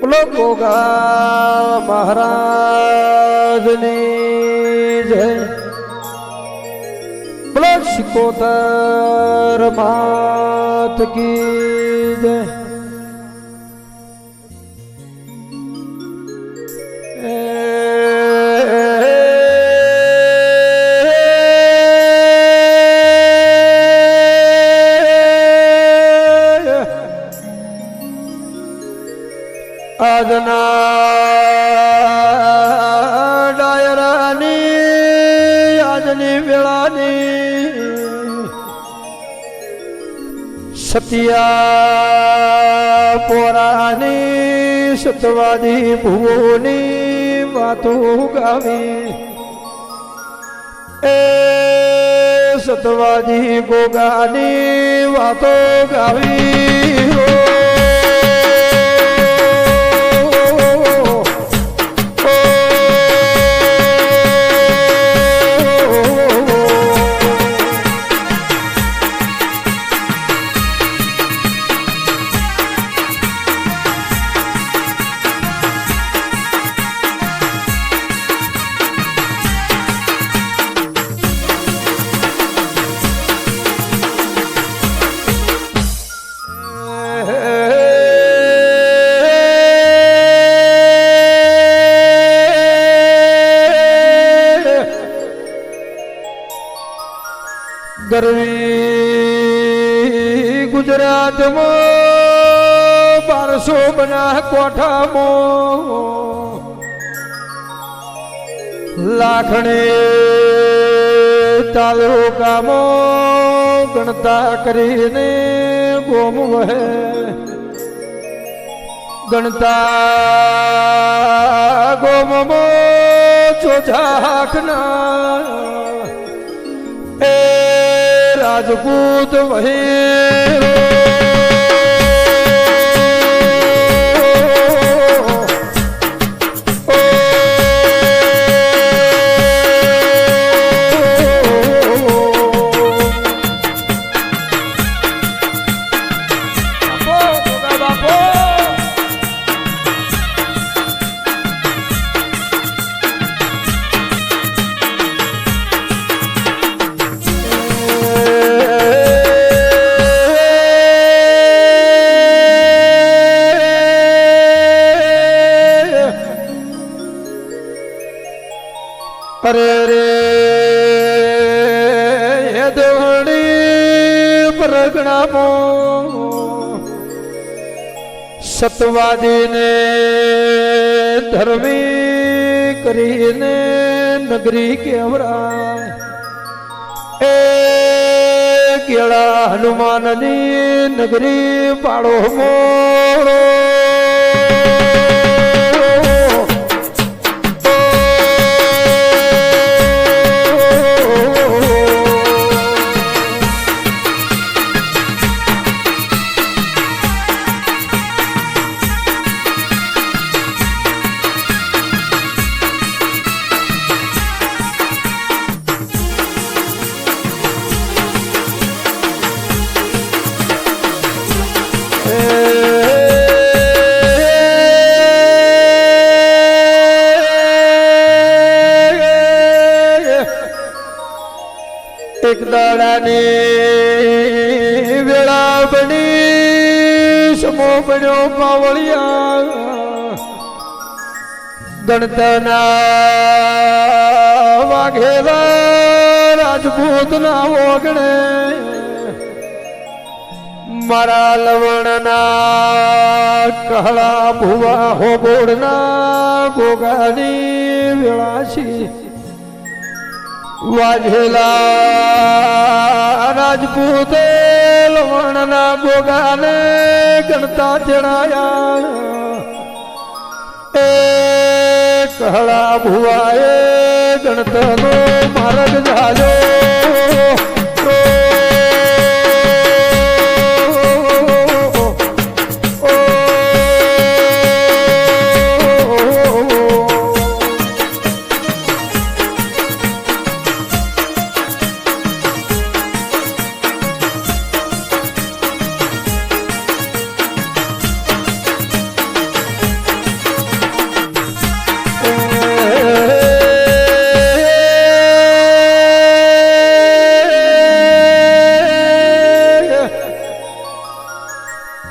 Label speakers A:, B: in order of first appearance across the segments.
A: બોલો ગોગા મહારાજની જય, બોલો સિકોતર માત કી જય. આજના ડાયરાની આજની વેળાની સતિયા પોરાની સતવાદી ભુવોની વાતો ગાવી એ સતવાદી ગોગાની વાતો ગાવી. ગરવી ગુજરાતમાં 1200 બના કોઠામાં લાખણે તાલુકામાં ગણતા કરીને ગોમ વહે ગણતા ગોમમાં ચોજાખના એ રાજપૂત વહે અરે રે હે દેવણી પરગણામાં સતવાદીને ધર્મી કરીને નગરી કેવરાય એ કેળા હનુમાનની નગરી પાડો મોડો એક દાડાની વેળા બની સમો બન્યો પાવળિયા ગણતના વાઘેલા રાજપૂતના ઓગણે મારા લવણના કહળા ભુવા હોબોડના ગોગાની વેળાશી વાજેલા રાજપૂતે લવણના ગોગાને ગણતા ચડાયા એ કહળા ભુવાએ ગણતનો માર્ગ જાજો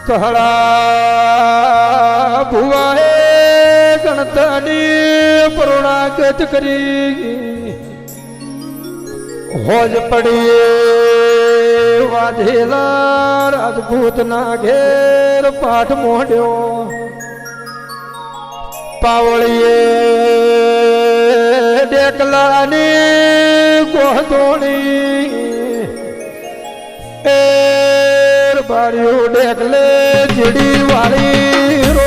A: કહળા ભુવાએ ગણતાની પરુણાગત કરી હોજ પડીએ વાધેલા રાજપૂતના ઘેર પાઠ મોડ્યો પાવળીએ ડેકલાની ગોધોણી એર બાળ્યું ડેકલે જીડી વાળી રો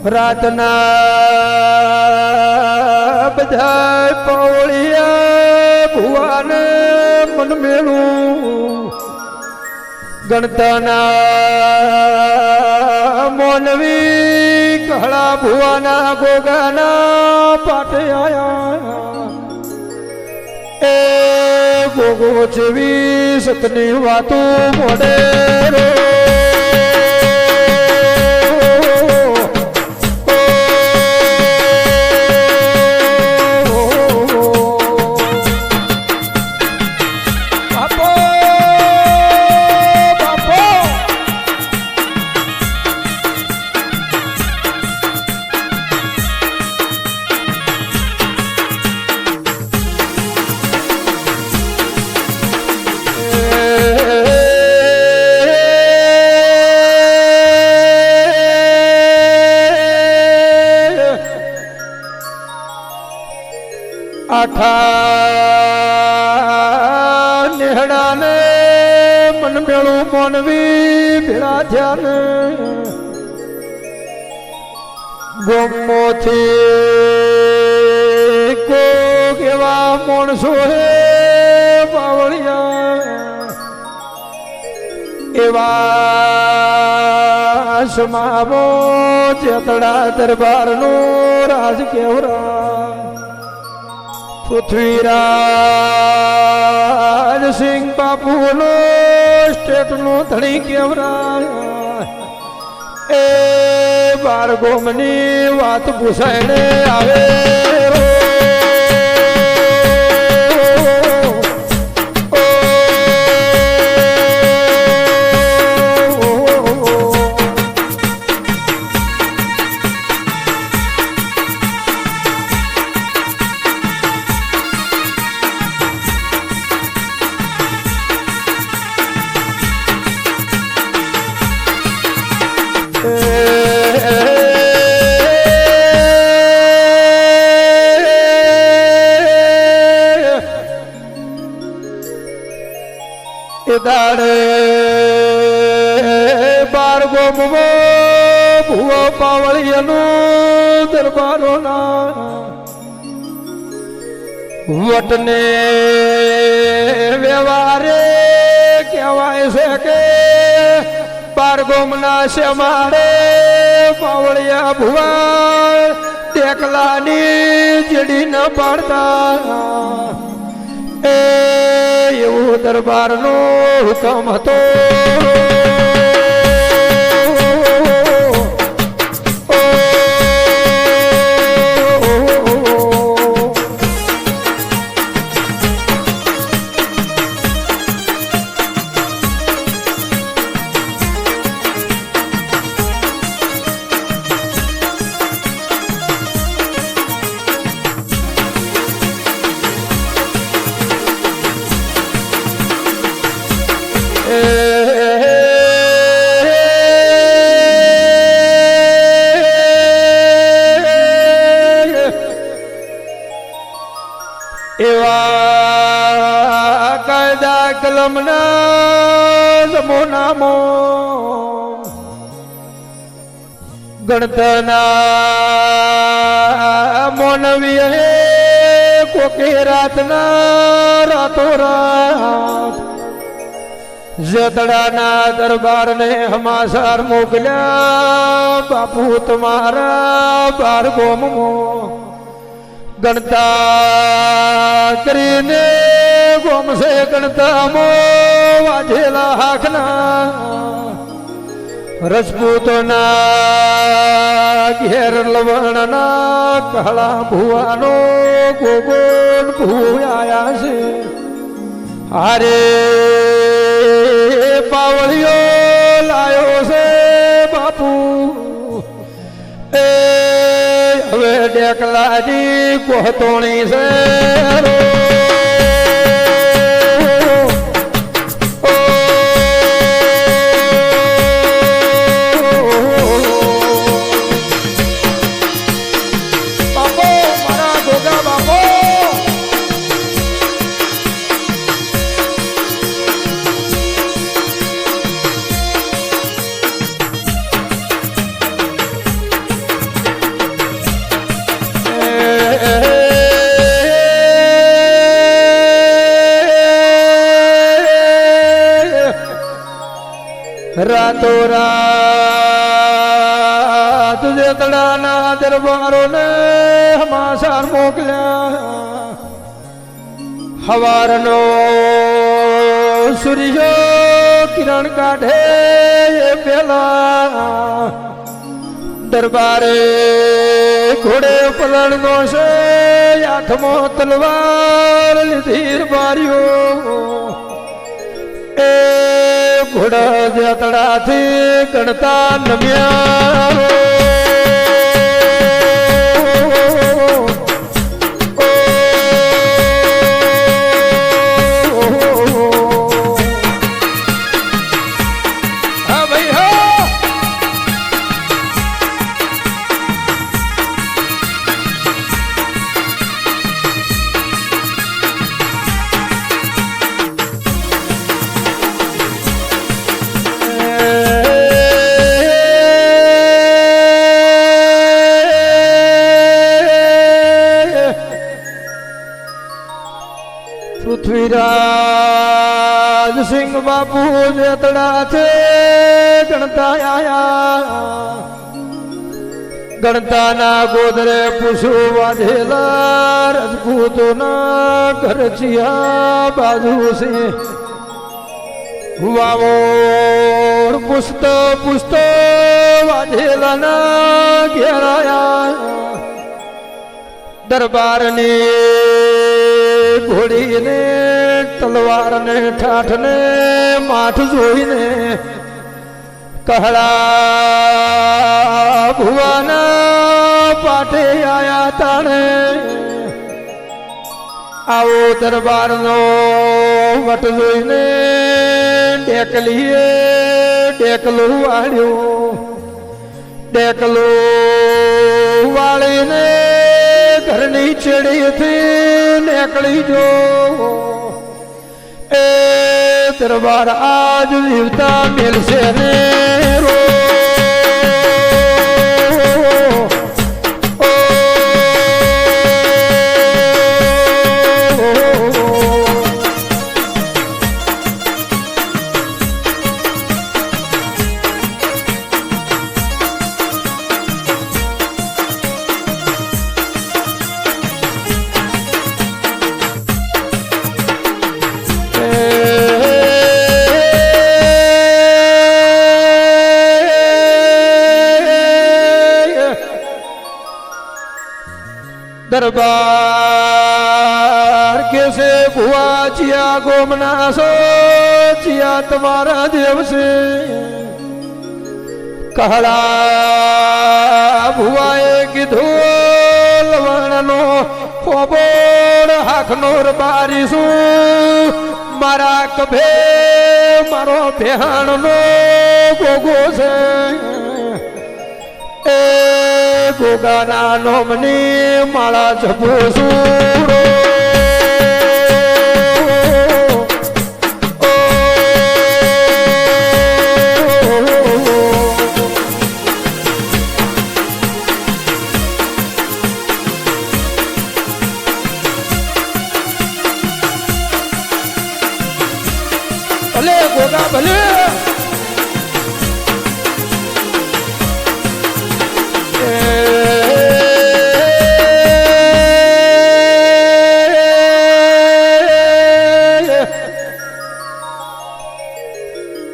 A: રાતના બધા પૌળિયા ભુવાને મન મેળું ગણતાના મોનવી કહળા ભુવાના ગોગાના પાટે આયા એ ગોગો જેવી સતની વાતો મોડે રો આઠા નેહડાને મન મેળું મોનવી ભેળા થયા ગોમોથી કોક એવા માણસો હે પાવળિયા એવા સમાવો ચેતડા દરબારનું રાજ કેવરા પૃથ્વીરાજ સિંહ બાપુનો સ્ટેટનું ધણી કેવરા એ બાર ગોમની વાત પૂછાઈને આવે દાડે બાર ગોમો ભૂવો પાવળિયાનું દરબારો ના વટને વ્યવહારે કહેવાય છે કે બાર ગોમના છે મારે પાવળિયા ભુવા ટેકલાની જેડી ન પાડતા એવું દરબારનો હુકમ હતો એવા કાયદા કલમના જમોનામાં ગણતના મોનવીએ કે રાતના રાતો રાત જતડાના દરબારને હમાસાર મોકલ્યા બાપુ તમારા બાર ગોમમાં ગણતા કરીને ગોમસે ગણતામાં વાજેલા હાકના રજપૂતોના ઘેર લવણના કહળા ભુવાનો ગોગોન ભૂયાયા છે હારે પાવળિયો લાયો છે બાપુ એ હવે ડેકલાજી કોહતોણી છે રાતો રાત જેતડાના દરબારોને હમાસાર મોકલ્યા હવારનો સૂર્ય કિરણ કાઢે એ પેલા દરબારે ઘોડે પલણનો છે હાથમાં તલવાર લીધી બારીઓ એ ઘોડા જાતડાથી ગણતા નમ્યા પૃથ્વીરાજ સિંહ બાપુ જેતડા છે ગણતા આયા ગણતાના ગોદરે પૂછું વાધેલા રજપૂતોના ઘર ચિયા બાજુ છે વાવોર પુસ્ત પુસ્ત વાધેલાના ઘેરાયા દરબારની ઘોડીને તલવારને ઠાઠને માઠ જોઈને કહળા ભુવાના પાટે આયા તાણે આવો દરબારનો વટ જોઈને ડેકલીએ ડેકલું વાળ્યું ડેકલું વાળીને ઘરની ચેડીથી નીકળી જો એ દરબાર આજ જીવતા મેલશે ને રો दरबार कैसे भुआ चिया गोमना सो चिया तुम्हारा देव से कहला भुआए कीधो लवणनो खोबोर हाखनोर बारीसू मारा कभे मारो बेहाणनो गोगो से ए गोगाना नोमनी माला जपो सूरो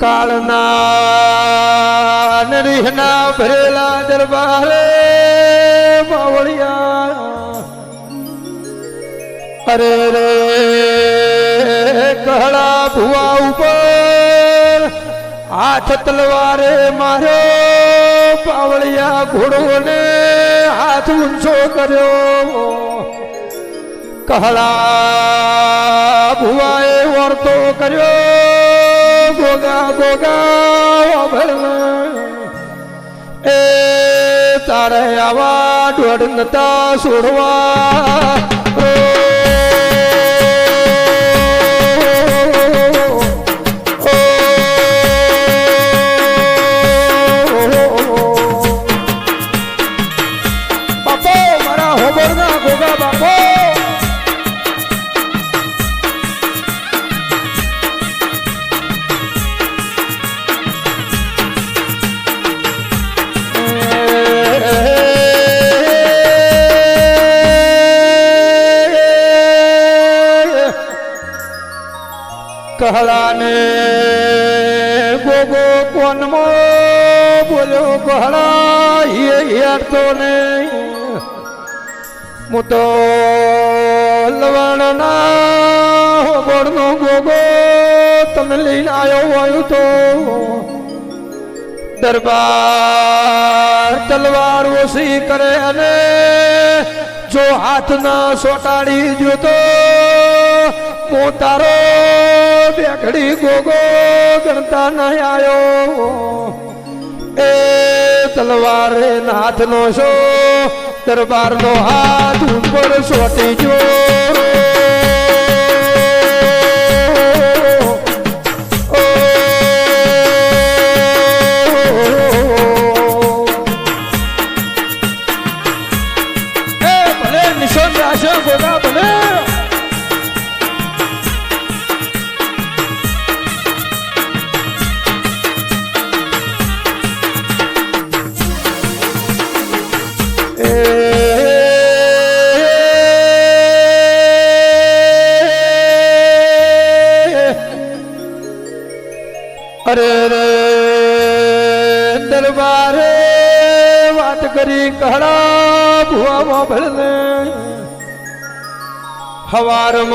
A: કાળના નરીહના ભરેલા દરબારે બાવળિયા અરે રે કહળા ભુવા ઉપર હાથ તલવારે માર્યો બાવળિયા ઘોડોને હાથ ઊંચો કર્યો કહળા ભુવાએ વર્તો કર્યો ગોગા ગોગા એ તારે આવા દોડ નતા છોડવા બાપો મારા હોબરના ગોગા બાપો કહળાને ગોગો કોનમો બોલ્યો કહળા હેડતો ને હું તો લવણના હોબળનો ગોગો તમે લઈને આવ્યો હોય તો દરબાર તલવાર ઓછી કરે અને જો હાથના સોટાડી જોતો હું તારો બેઘડી ગોગો ગણતા ન આવ્યો એ તલવાર હાથનો છો દરબારનો હાથ ઉપર સોટી જો ભલે નિશાન રાશે ગોગા ભલે અરે રે દરબારે વાત કરી કહળા ભુવામાં ભળને હવારમાં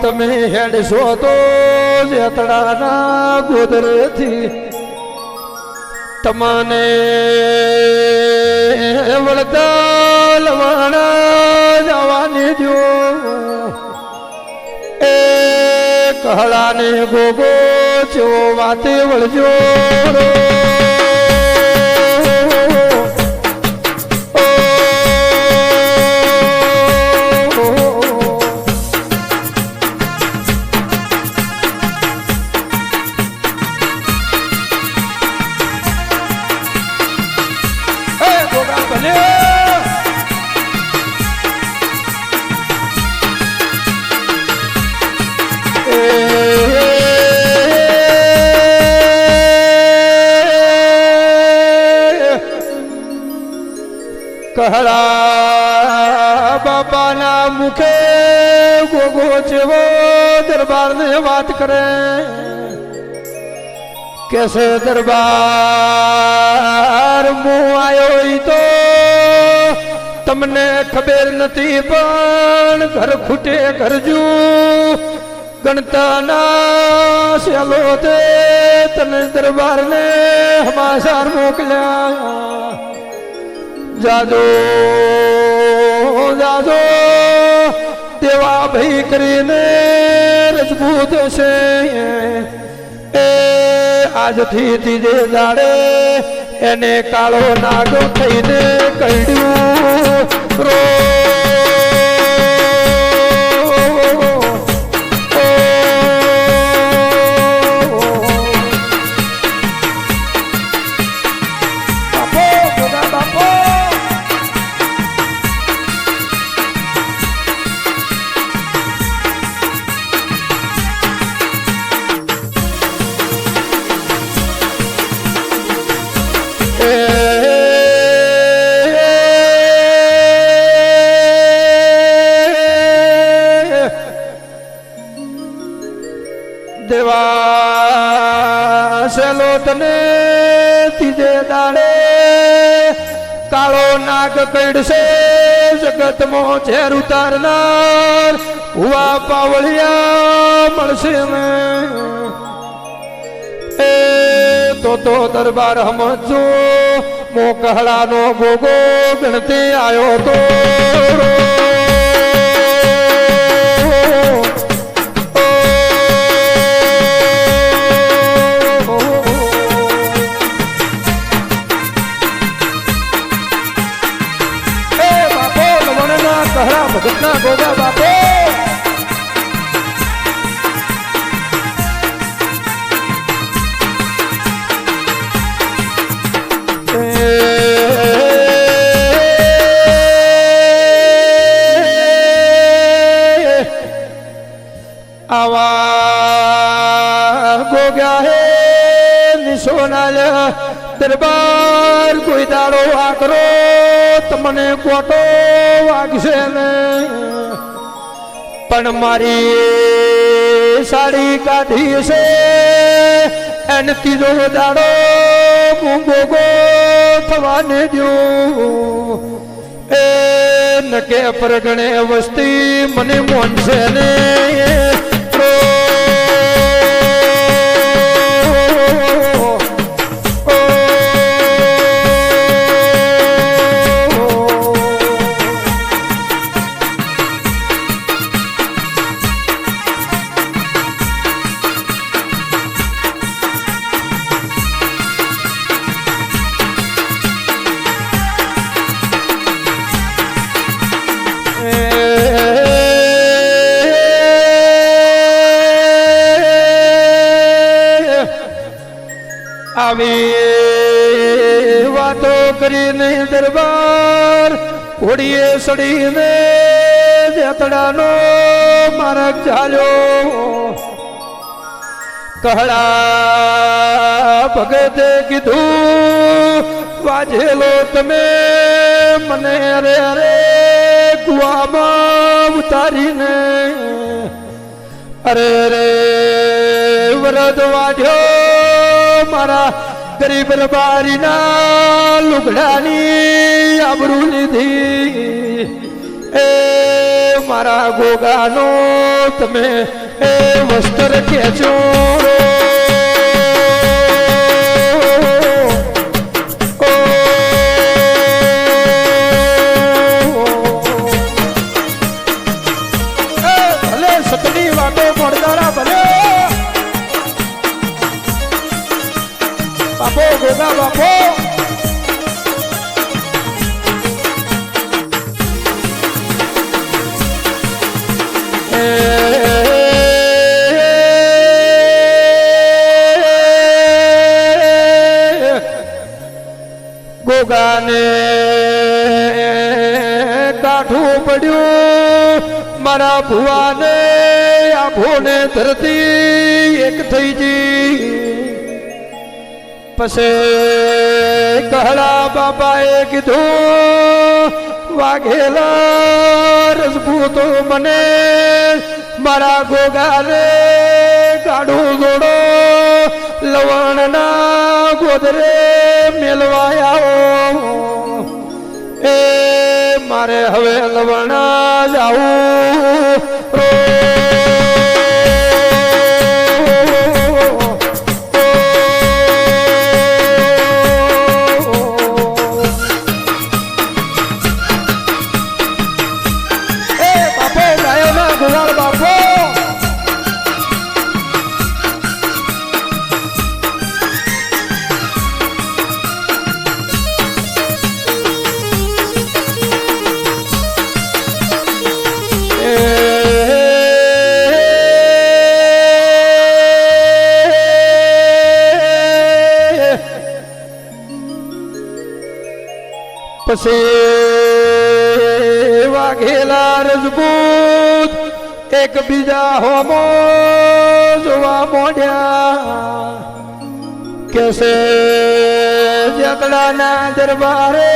A: તમે હેડશો તો જેતડાના ગોદરેથી તમને વળતા લવાણા જવાની જો એ કહળાને ગોગો ચો વાતે વળજો ગોગા ભલે કહળા બાપાના મુખે ગોગો જેવો દરબારને વાત કરે કેસે દરબાર હું આવ્યો તો તમને ખબર નથી પણ ઘર ખૂટે ઘરજુ ગણતાના સેલો તે તને દરબારને હમાસાર મોકલ્યા જાજો જાજો દેવા ભાઈ કરીને રજપૂત છે એ આજથી ત્રીજે દાડે એને કાળો નાગો થઈને કહ્યું રો તને ત્રીજે દાડે કાળો નાગ કઈડશે જગતમાં ઝેર ઉતારનાર હુવા પાવળિયા મળશે ને એ તો દરબાર સમજો મો કહડાનો ગોગો ગણતી આવ્યો તો ભગતના ગોગા બાપો આવા ગોગા હે નિશોના દરબાર કોઈ દાડો આકરો તમને કોટો વાગશે ને પણ મારી સાડી કાઢી છે એને ત્રીજો દાડો હું ગોગો થવાને દઉં એ નકે પરગણે વસ્તી મને મોનશે ને આવી વાતો કરીને દરબાર ઘોડીએ સડીને જેતડાનો માર્ગ ચાલ્યો કહડા ભગતે કીધું વાજેલો તમે મને અરે અરે કુવામાં ઉતારીને અરે રે વરદ વાઢ્યો મારા ગરીબ રબારીના લુગડાની આબરૂ લીધી એ મારા ગોગાનો તમે એ વસ્ત્ર ખેંચો ભલે સતની વાતો પડદારા ભલે બાપો ગોગા બાપો ગોગાને કાઠું પડ્યું મારા ભુવાને આભોને ધરતી એક થઈ ગઈ પછી કહડા બાપાએ કીધું વાઘેલા રજપૂતો મને મારા ગોગાને ગાડું જોડો લવણના ગોદરે મેલવાયા એ મારે હવે લવણા જાવું પછી વાઘેલા રજપૂત એકબીજા હોમો જોવા મોડ્યા કેસે જગડાના દરબારે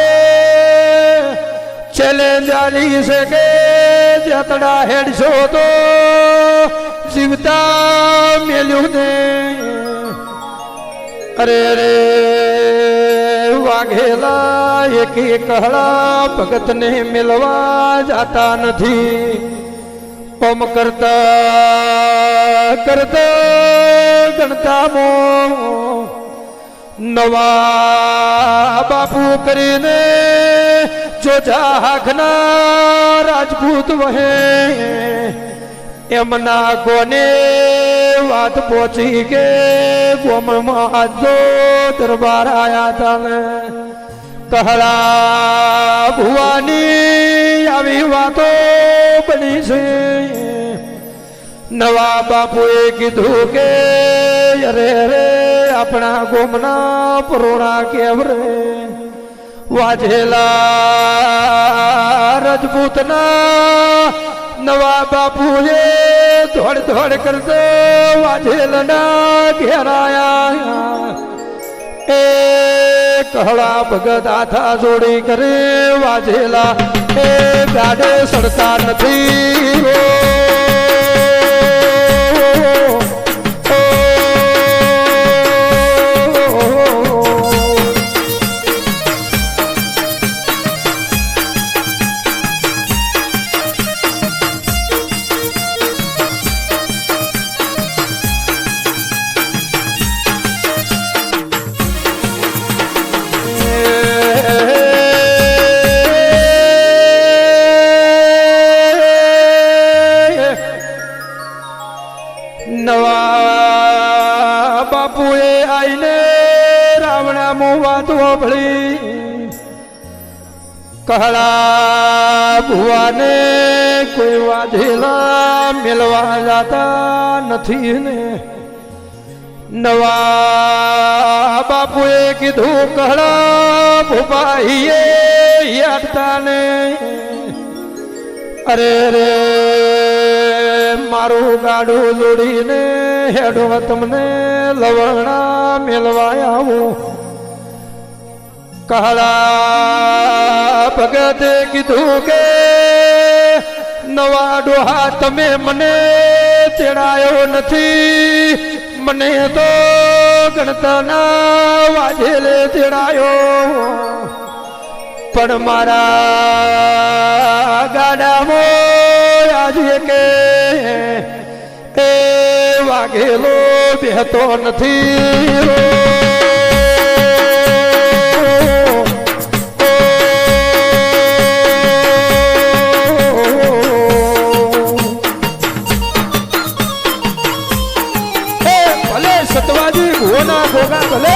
A: ચેલેન્જ આલી શકે જતડા હેડશો તો જીવતા મેલ્યું ને અરે રે વાઘેલા એક કહળા ભગતને મિલવા જાતા નથી. ઓમ કરતા કરતા ગણતામો નવા બાપુ કરીને જો જાગના રાજપૂત વહે એમના કોને વાત પહોંચી કે ગોમમાં આજો દરબાર આયા હતા ને કહળા ભુવાની આવી વાતો બની છે. નવા બાપુએ કીધું કે અરે રે આપણા ગોમના પરોણા કેવરે વાજેલા રજપૂતના નવા બાપુએ ધોડ ધોડ કરતો વાજેલના ઘેરાયા. એ કહળા ભગત આથા જોડી કરે વાજેલા એ ગાડે સડતા નથી. નવા બાપુએ આઈને રાવણા મોવા ધોબળી કહળા ભુવાને કોઈ વાજેલા મેલવા જાતા નથી ને. નવા બાપુએ કીધું કહળા ભુભાઈએ યાદતા ને અરે રે મારું ગાડું જોડીને હેડો તમને લવણા મેલવા આવું. કહળા ભગતે કીધું કે નવા ડોહા તમે મને તેડાયો નથી, મને તો ગણતાના વાજેલે તેડાયો. પણ મારા ગાડામાં આજે કે એ વાઘેલો બેહતો નથી. ભલે સતવાજી ભુવના ભોગા ભલે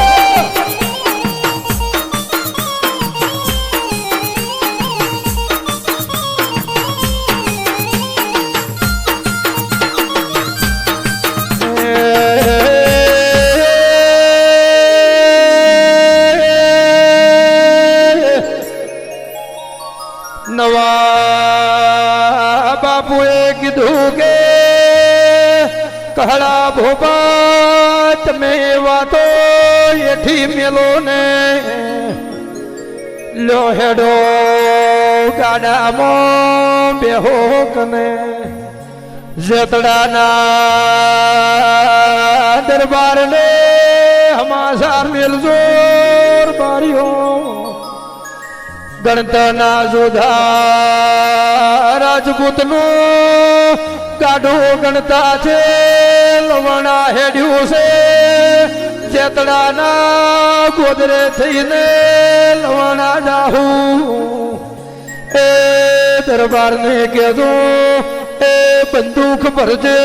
A: નવા બાપુએ કીધું કે કહળા ભોપા તમે વાતો એઠી મેલો ને લો હેડો ગાડામાં બેહો કને જેતડાના દરબાર ને હમાસાર મેલજો બારીઓ. ગણતના જોધા રાજપૂતનું ગાડું ગણતા છે લવણા હેડ્યું છે. જેતડાના ગોદરે થઈને લવણા જાહું એ દરબારને કહેજો એ બંદૂક ભરજે.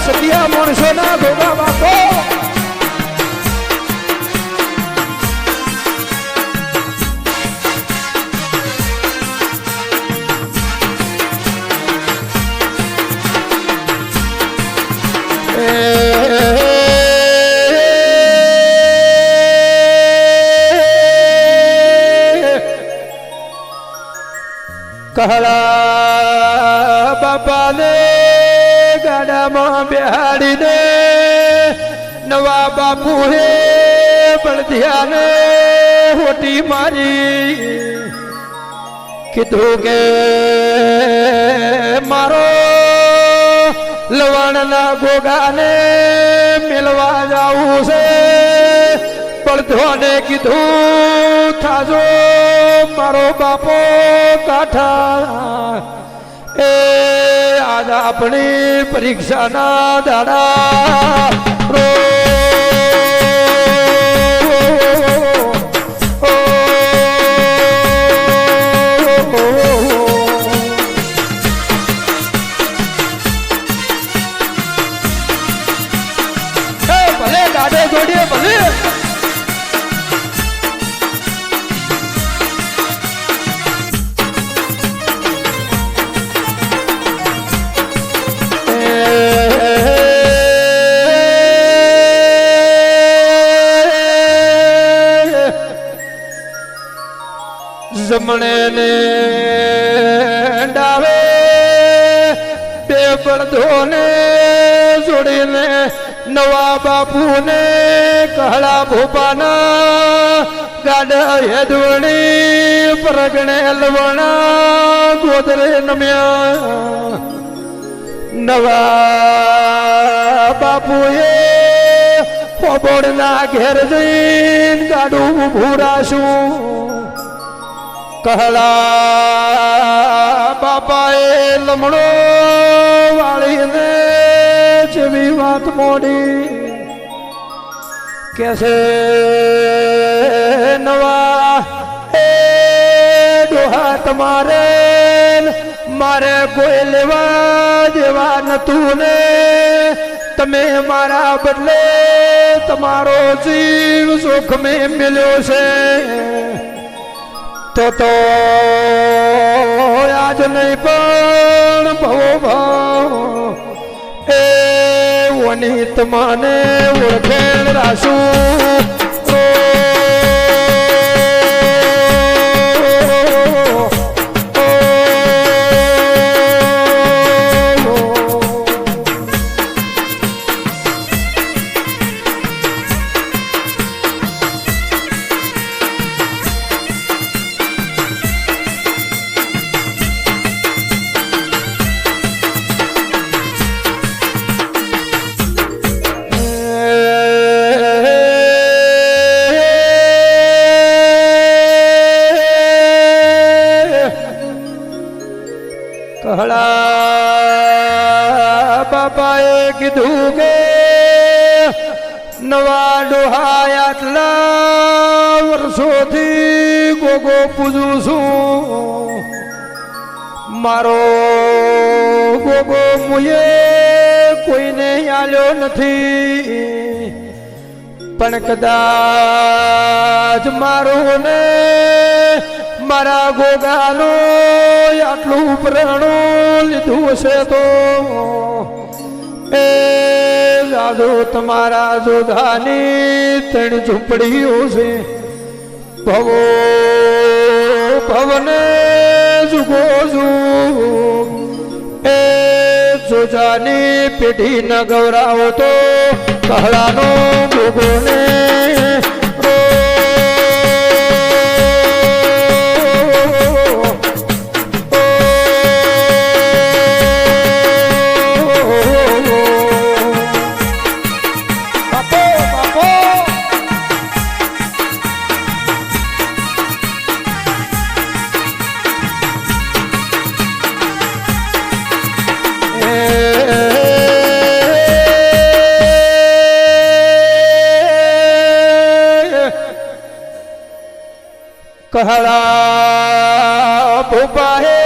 A: સતિયા માણસોના ભોગા બાપો કહળા બાપાને ગાડામાં બેહાડીને નવા બાપુ હે બળદિયાને હોટી મારી કીધું કે મારો લવાણના ગોગાને મેળવા જાવું છે પડધોને કીધું થાજો મારો બાપો કાઠા એ આજ આપણી પરીક્ષાના દાડા ભલે ગાડે જોડીએ ભલે જમણે ને ડાવે બે બળદોને જોડીને નવા બાપુને કહળા ભોપાના ગાડા હેદવણી પરગણે લવણા ગોદરે નમ્યા નવા બાપુએ પોબોડના ઘેર જઈને ગાડું ઊભું રાશું કહળા બાપાએ લમણો વાળીને જેવી વાત મોડી કેસે નવા એ ડોહા તમારે મારે કોઈ લેવા દેવા નતું ને તમે મારા બદલે તમારો જીવ જોખમે મેલ્યો છે તો આજ નહીં પણ ભવો ભાવ એ વનિત મને ઓળખેણ રાશું કહળા બાપાએ કીધું કે નવા ડોહા આટલા વર્ષોથી ગોગો પૂજું છું મારો ગોગો મુએ કોઈને આલ્યો નથી પણ કદાચ મારું ને મારા ગોગાનો આટલું પ્રાણું લીધું છે તો એ જાદુ તમારા જોધાની ત્રણ ઝૂંપડીઓ છે ભવો ભવને જુગો જુગ એ જોજાની પેઢી ન ગૌરાવો તો કહળાનો ગોગોને કહળા ભૂપાહે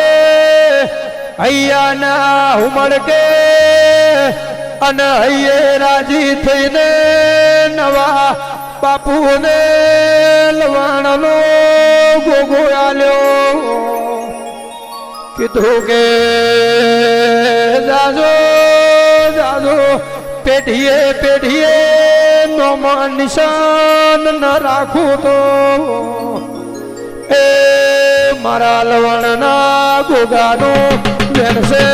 A: હૈયાના ઉમળકે અને હૈયે રાજી થઈને નવા બાપુને લવાણનો ગોગો આલ્યો કીધું કે જાજો જાજો પેઢીએ પેઢીએ નોમાં નિશાન ન રાખું તો એ મારા લવણના ગોગાનો બેનશે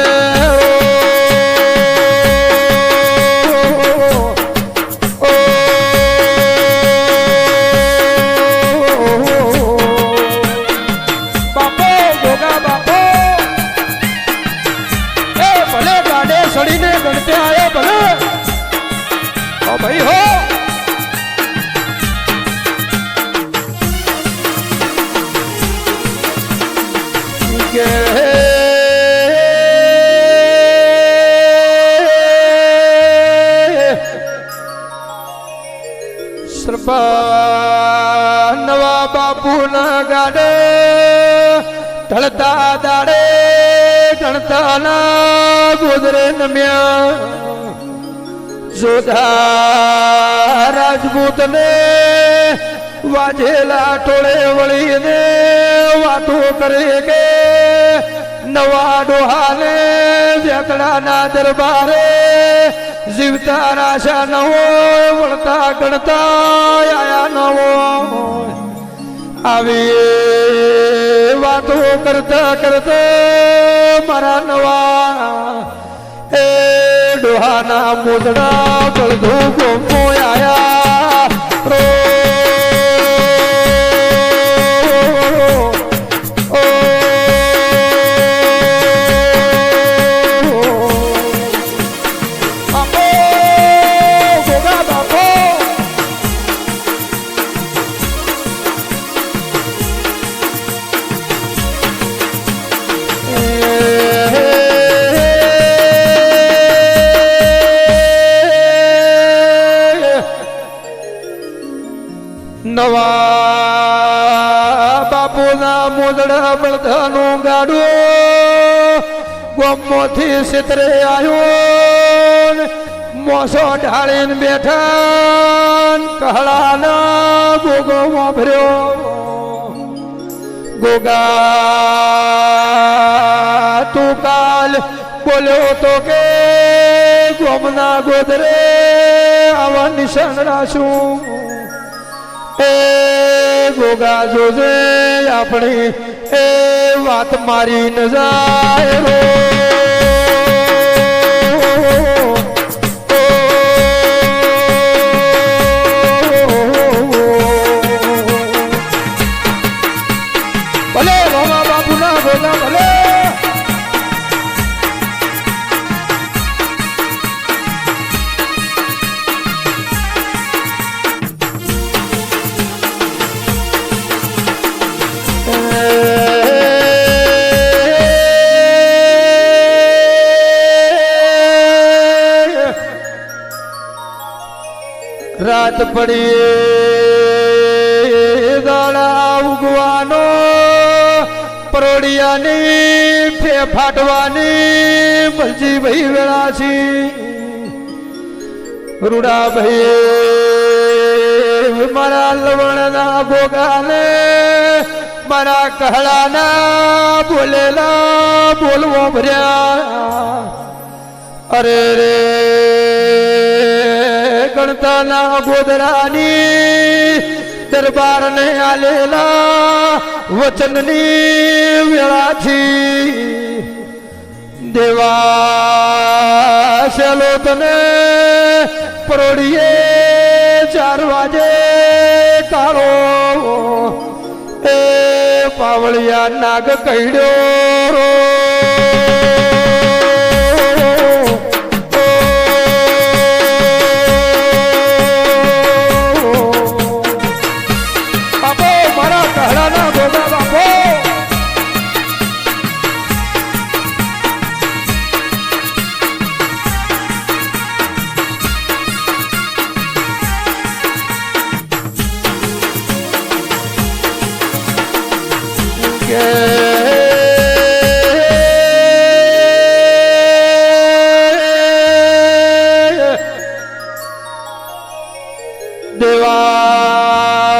A: Oh નવા બાપુના ગાડે ઢળતા દાડે ગણતાના ગોદરે નમ્યા જોધા રાજપૂતને વાજેલા ટોળે વળીને વાતો કરે કે નવા ડોહાને વેકડાના દરબારે જીવતા રાશા ન હોય વળતા ગણતા આયા ન હોય આવી વાતો કરતા કરતા મારા નવા એ ડોહાના મોજડા બળધું ગોમો આયા નવા બાપુના મોજડા બળધાનું ગાડું ગોમોથી સિતરે આવ્યો મોસો ઢાળીને બેઠા કહળાના ગોગો વાપર્યો ગોગા તું કાલ બોલ્યો તો કે ગોમના ગોદરે આવા નિશાન રાશું એ ગોગા જોજે આપણી એ વાત મારી ન જાય રો ભલે મામા બાપુના ગોગા ભલે રાત પડી દાડા ઉગવાનો પરોડિયાની ફે ફાટવાની ભલજી ભાઈ વેળા છે રૂડા ભાઈ મારા લવણના ભોગાને મારા કહળાના બોલેલા બોલવો ભર્યા અરે રે ગણતાના ગોદરાની દરબારને આલેલા વચનની વેળાથી દેવા શેલો તને પરોડીએ 4 વાગે કાળો એ પાવળિયા નાગ કઈડ્યો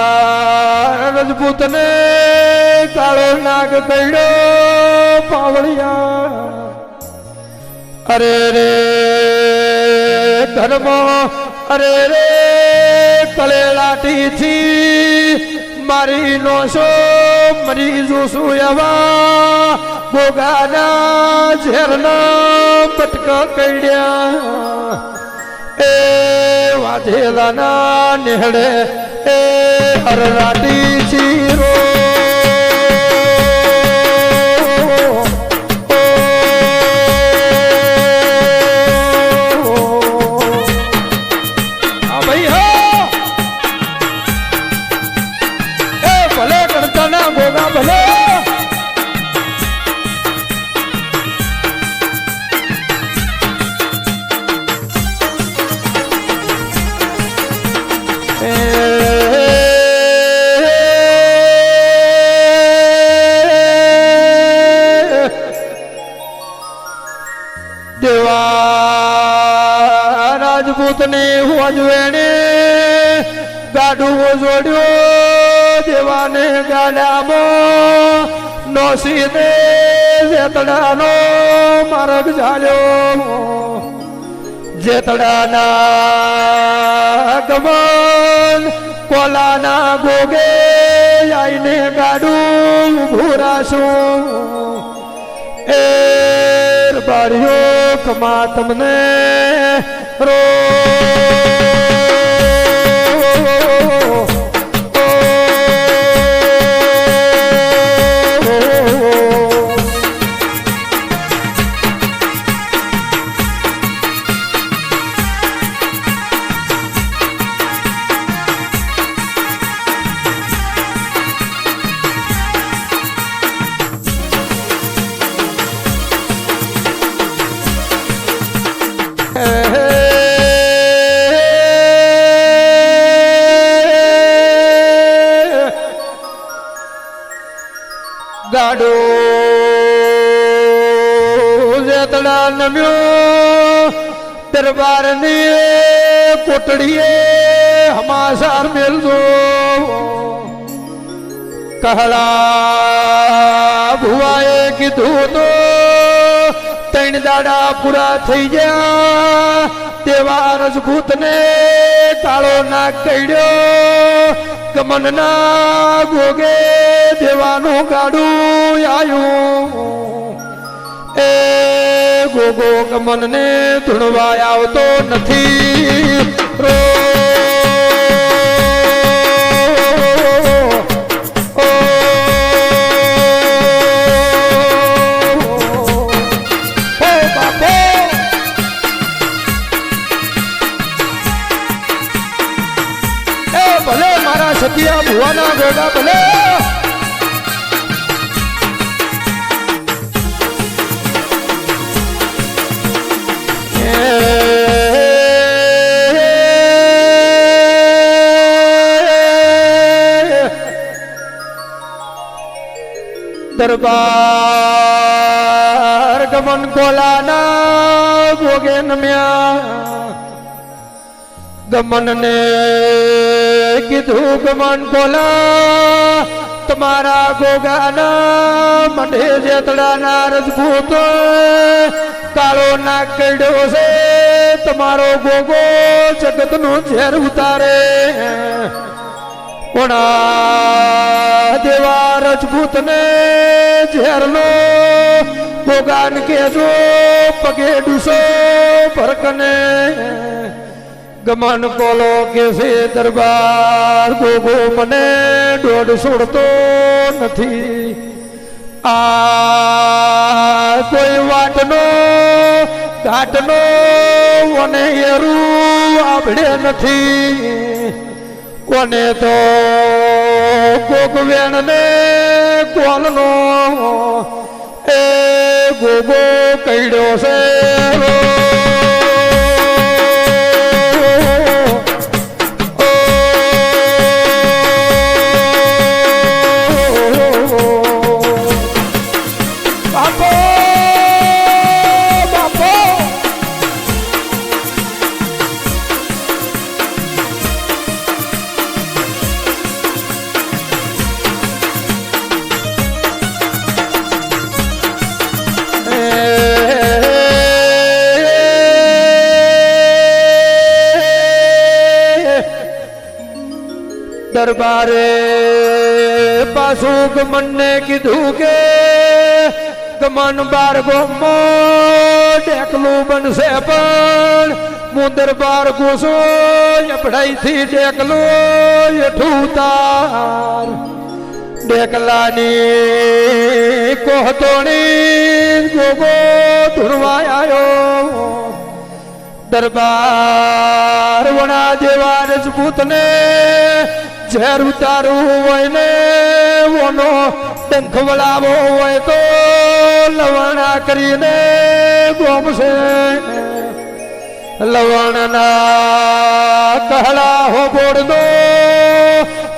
A: દેવા રજપૂતને કાળો નાગ કઈડ્યો પાવળિયા અરે રે ધર્મ અરે રે કળે લાઠીથી મારી નોશો મરી જોશું એવા ભોગાના ઝેરના બટકા કઈડ્યા એ વાધેલાના નેહડે એ અરરાટી ચીરો ભાઈ હો એ ભલે ગણતાના ભોગા ભલે એ રાજપૂત ને હોજવેણે ગાડું જોડ્યો દેવાને ગાડામાં નોસી દે જેતડાનો માર્ગ ઝાલ્યો જેતડાના ગમન કોલાના ગોગે આઈને ગાડું ભૂરાશું એર બારીઓ કમા તમને રો ગાડો જેતડા નમ્યો દરબાર ની કોટડીએ હમાસાર મેલજો કહલા ભુવાએ કીધું તો ત્રણ દાડા પૂરા થઈ ગયા તેવા રજપૂત ને કાળો નાગ કડ્યો ગમન ના ગોગે દેવાનું ગાડું આયું એ ગોગો ગમન ને ધૂણવા આવતો નથી રો ભલે મારા સતિયા ભુવાના ગોગા ભલે દરબાર ગમન કોલાના ગોગે નમ્યા ગમન ને કીધું ગમન કોલા તમારા ગોગાના મને જેતડાના રજપૂત કાળો નાગ કડ્યો છે તમારો ગોગો જગત નો ઝેર ઉતારે કોણા દેવા રજપૂત ને ઝેર લો ગોગાન કેજો પગે ડૂસો ભરકને ગમન કોલો કે છે દરબાર ગોગો મને દોડ છોડતો નથી આ કોઈ વાટનો ઘાટનો વને એરું આભડે નથી કોને તો કોક વેણ ને કોલનો એ ગોગો કઈડ્યો છે દરબારે પાછું ગમન ને કીધું કે ગમન બાર ગોમો ડેકલું બનશે પણ હું દરબાર ઘૂસો પઢાઈ થી ડેકલો એઠું તાર ડેકલાની કોહતોણી ગોગો ધૂણવા આવ્યો દરબાર વણા જેવા રજપૂત ને ઝેર ઉતારવું હોય ને ઓનો ડંખ વળાવો હોય તો લવણા કરીને ગોમશે લવણના કહલા હો બોડનો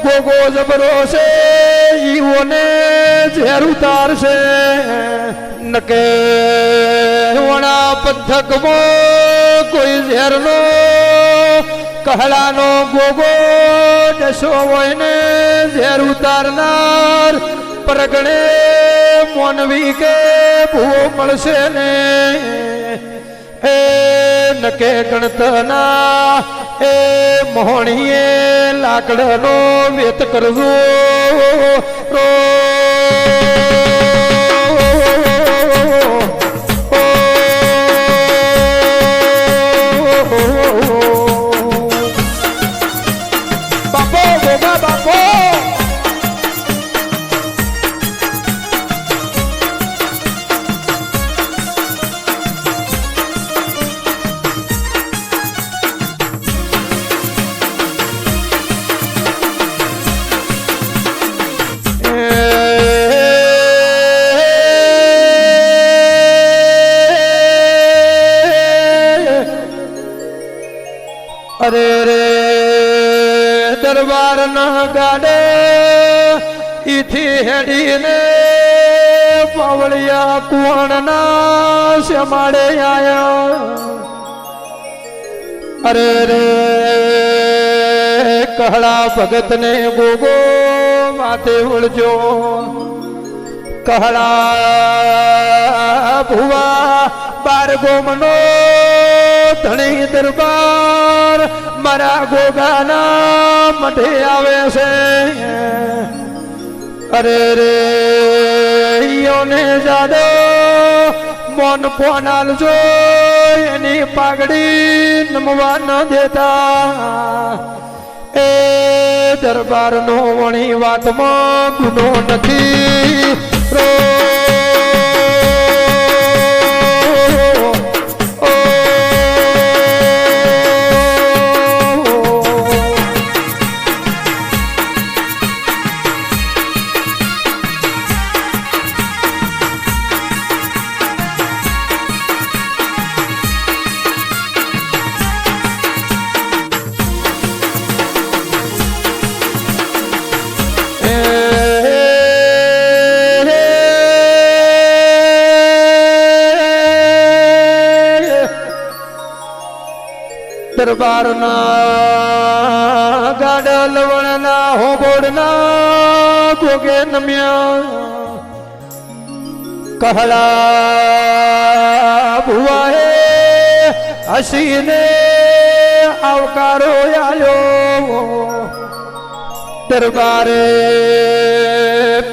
A: ગોગો જબરો છે ઈઓને ઝેર ઉતારશે નકે વણા પથકમાં કોઈ ઝેરનો કહલાનો ગોગો જશો હોય ને ઝેર ઉતારનાર પ્રગણે મોનવી કે ભૂવો મળશે ને એ નકે ગણતના એ મોહણીએ લાકડનો વેત કરજો રો બાપો ગોગા બાપો અરે રે દરબાર ના ગાડે ઈથી હેડીને પાવળિયા કુવાણ ના શમાડે આયા અરે રે કહળા ભગત ને ગોગો માથે ઉળજો કહળા ભુવા બાર ગોમનો ધણી દરબાર મારા ગોગાના મઢે આવે છે અરે રે યોને જાડો મોન પોનાલજો એની પાઘડી નમવા ન દેતા એ દરબારનો વણી વાતમાં ગુનો નથી રો દરબારના ગાડા લવણના હોબોડના ગોગે નમ્યા કહલા ભુવાએ હસીને આવકારો આયો દરબારે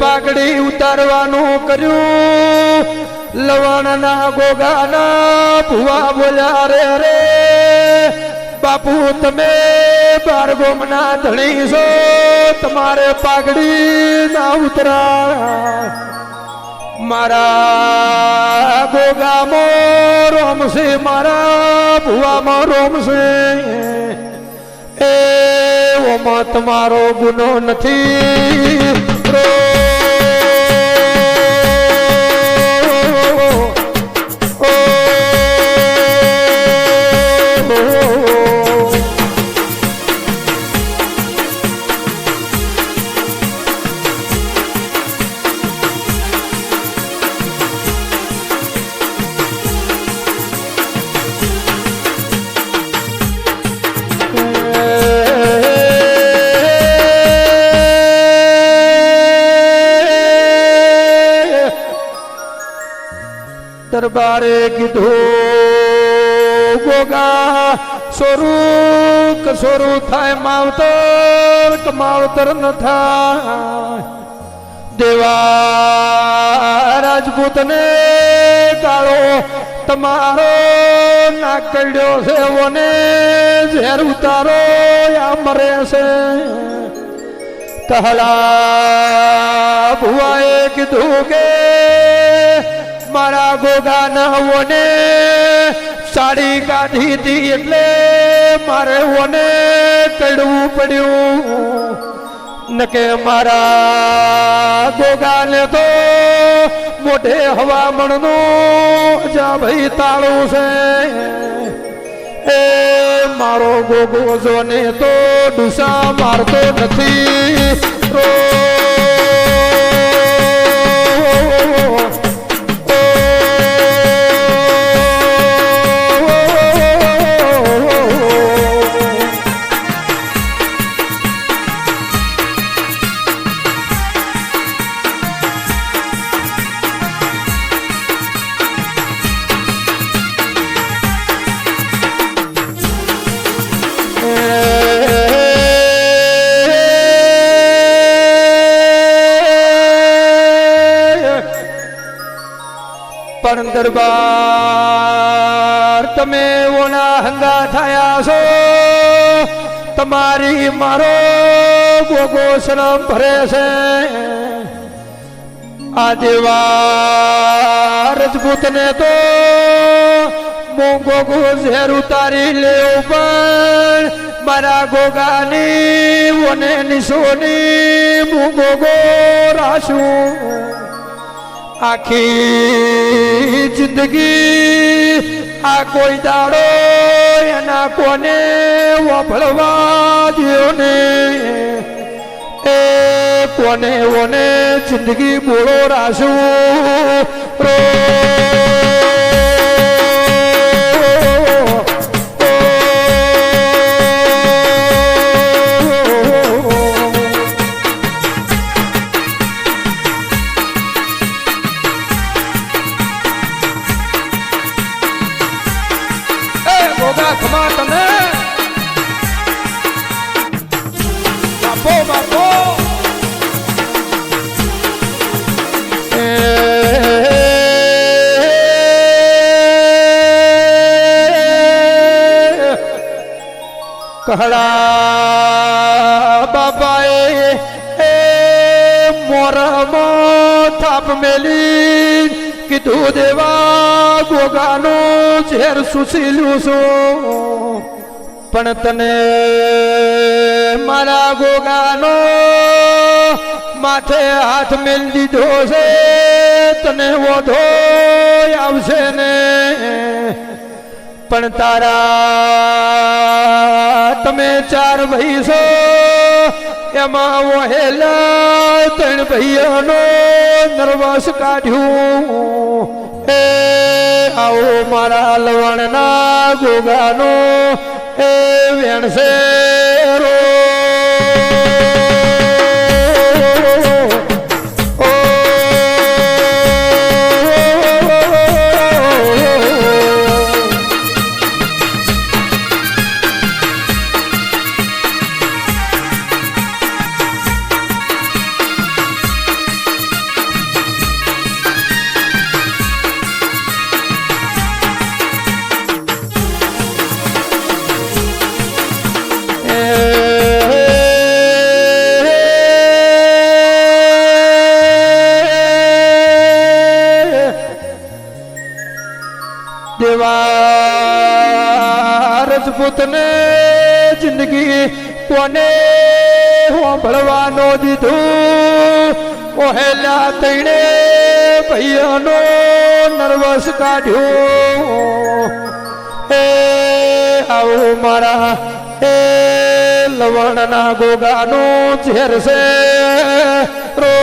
A: પાઘડી ઉતારવાનું કર્યું લવણના ગોગાના ભુવા બોલ્યા રે રે બાપુ તમે બાર ગોમના ધણી છો તમારે પાઘડી ના ઉતરા મારા ગોગામાં રોમ છે મારા ભુવામાં રોમ છે એ ઓમાં તમારો ગુનો નથી દરબારે કીધું ગોગા સોરું કસોરું થાય માવતર કમાવતર ન થાય દેવા રાજપૂતને કાળો તમારો ના કડ્યો છે ઓને ઝેર ઉતારો યા મરે છે કહલા ભુવાએ કીધું કે મારા ગોગા નવોને સાડી કાઢી હતી એટલે મારે ઓને કડવું પડ્યું નકે મારા ગોગાને તો મોઢે હવામણનું જા ભાઈ તાળું છે એ મારો ગોગો જોને તો ડુસા મારતો નથી દરબાર તમે ઓના હંગા થયા છો તમારી મારો ગોગો શરમ ભરે છે આ દેવા રજપૂતને તો ગોગો ઝેર ઉતારી લેવું પણ મારા ગોગાની ઓને નિશોની હું ગોગો રાશું આખી જિંદગી આ કોઈ દાડો એના કોને વફળવા દ્યો ને એ કોને ઓને જિંદગી બોળો રાશું રો કહડા બાબાએ એ મોરમાં થાપ મેલી કીધું દેવા ગોગાનો ઝેર સુશીલ્યું છું પણ તને મારા ગોગાનો માથે હાથ મેલ દીધો છે તને વધો આવશે ને પણ તારા તમે ચાર ભાઈ છો એમાં વહેલા ત્રણ ભાઈઓનો નર્વસ કાઢ્યું એ આવો મારા લવણના ગોગાનો એ વેણસે રો રજપૂતને જિંદગી કોને ભળવાનો દીધું ઓહેલા તૈણે ભાઈઓનો નર્વસ કાઢ્યું એ આવું મારા એ લવણના ગોગાનું ઝેર છે રો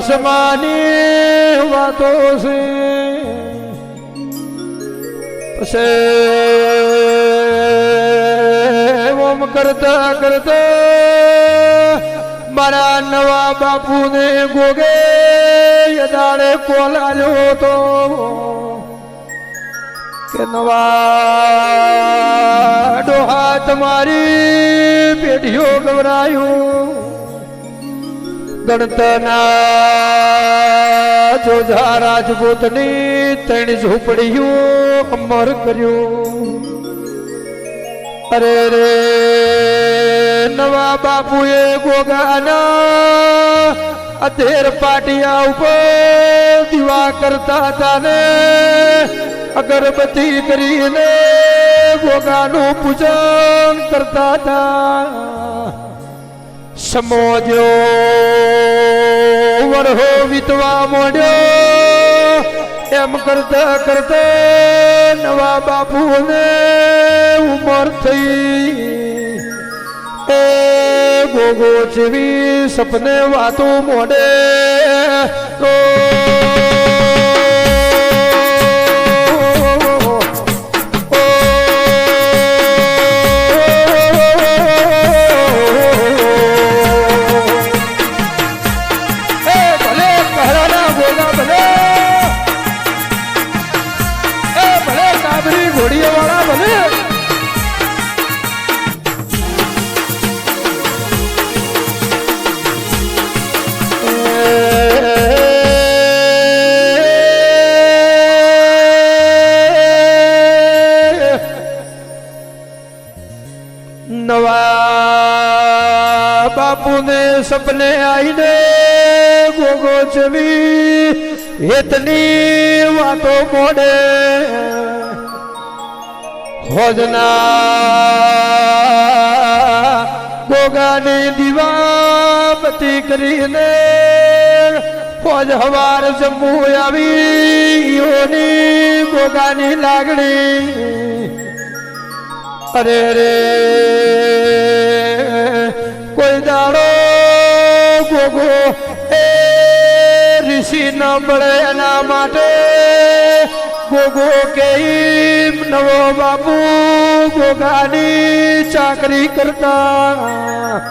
A: આસમાની વાતો છે પછી ઓમ કરતા કરતા મારા નવા બાપુને ગોગે દાડે કોલ આલ્યો તો કે નવા ડોહા તમારી પેઢીઓ ગવરાયું ગણતના જોધા રાજપૂતની ત્રણ ઝૂંપડીયું અમર કર્યું અરે રે નવા બાપુએ ગોગાના અધેર પાટિયા ઉપર દીવા કરતા હતા ને અગરબત્તી કરીને ગોગાનું પૂજન કરતા હતા સમોજો વરહો વીતવા માંડ્યો એમ કરતા કરતા નવા બાપુને ઉમર થઈ એ ગોગો જેવી સપને વાતો મોડે તો ઘોડીવાળા ભલે નવા બાપુને સપને આઈને ગોગો છવી હેતની વાતો મોડે હોદના ગોગાની દીવાબતી કરીને ફોજ હવાર જમ્મુ આવી યોની ગોગાની લાગણી અરે રે કોઈ દાડો ગોગો એ ઋષિ ન મળે એના માટે ગોગો કેમ નવો બાપુ ગોગાની ચાકરી કરતા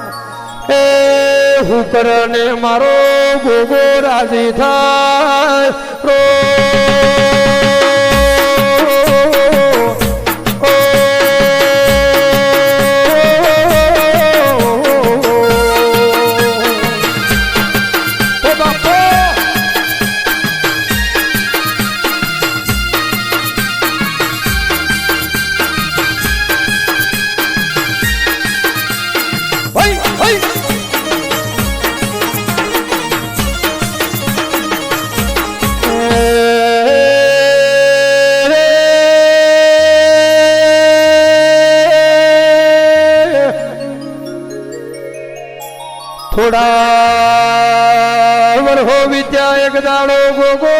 A: એ હું કરને મારો ગોગો રાજી થાય થોડા વરહો વિદ્યા એક દાડો ગોગો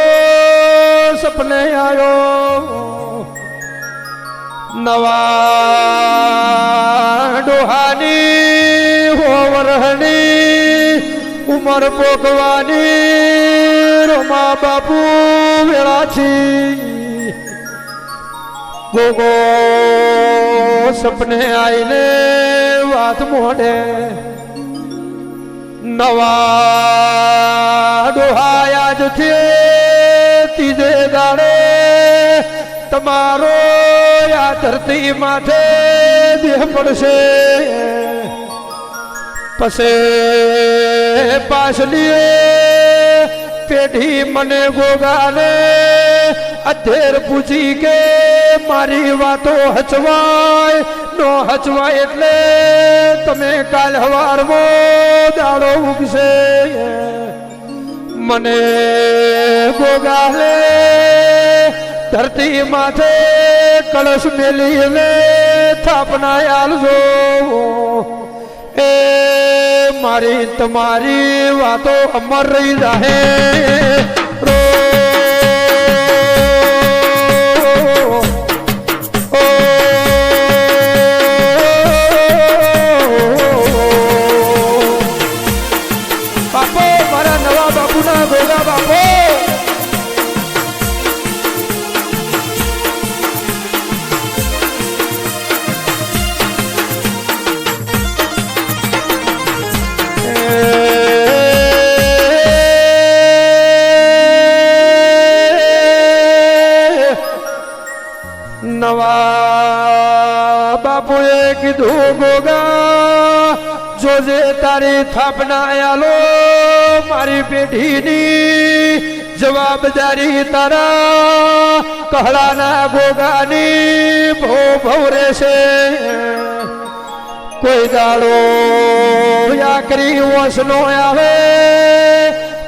A: સપને આવ્યો નવા ડોહાની હો વરહની ઉમર પોકવાની રોમા બાપુ વેળાથી ગોગો સપને આવીને વાત મોડે નવા ડોહાયા જ છે ત્રીજે દાડે તમારો આ ધરતી માથે દેહ પડશે પછી પાછલી પેઢી મને ગોગાને અધેર પૂછી કે મારી વાતો હચવાય નો હચવાય એટલે તમે કાલ હવારમાં દાડો ઉગશે મને ગોગાલે ધરતી માથે કળશ મેલી લે થાપના આલજો એ મારી તમારી વાતો અમર રહી જાહે ગોગા બાપો નવા બાપુએ કીધું ગોગા જોજે તારી થાપના આલો મારી પેઢીની જવાબદારી તારા કહલાના ગોગાની ભો ભવ રહેશે કોઈ દાડો આકરી વસનો આવે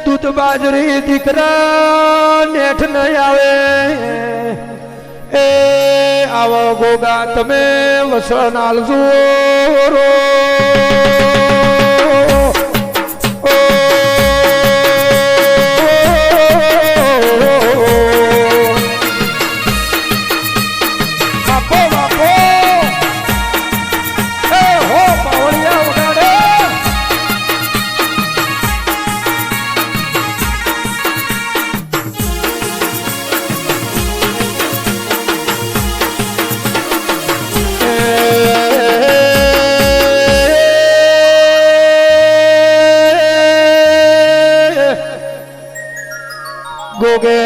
A: દૂધ બાજરી દીકરા નેઠ ન આવે એ આવો ગોગા તમે વસન આલજો રો બાપો બાપો ગોગે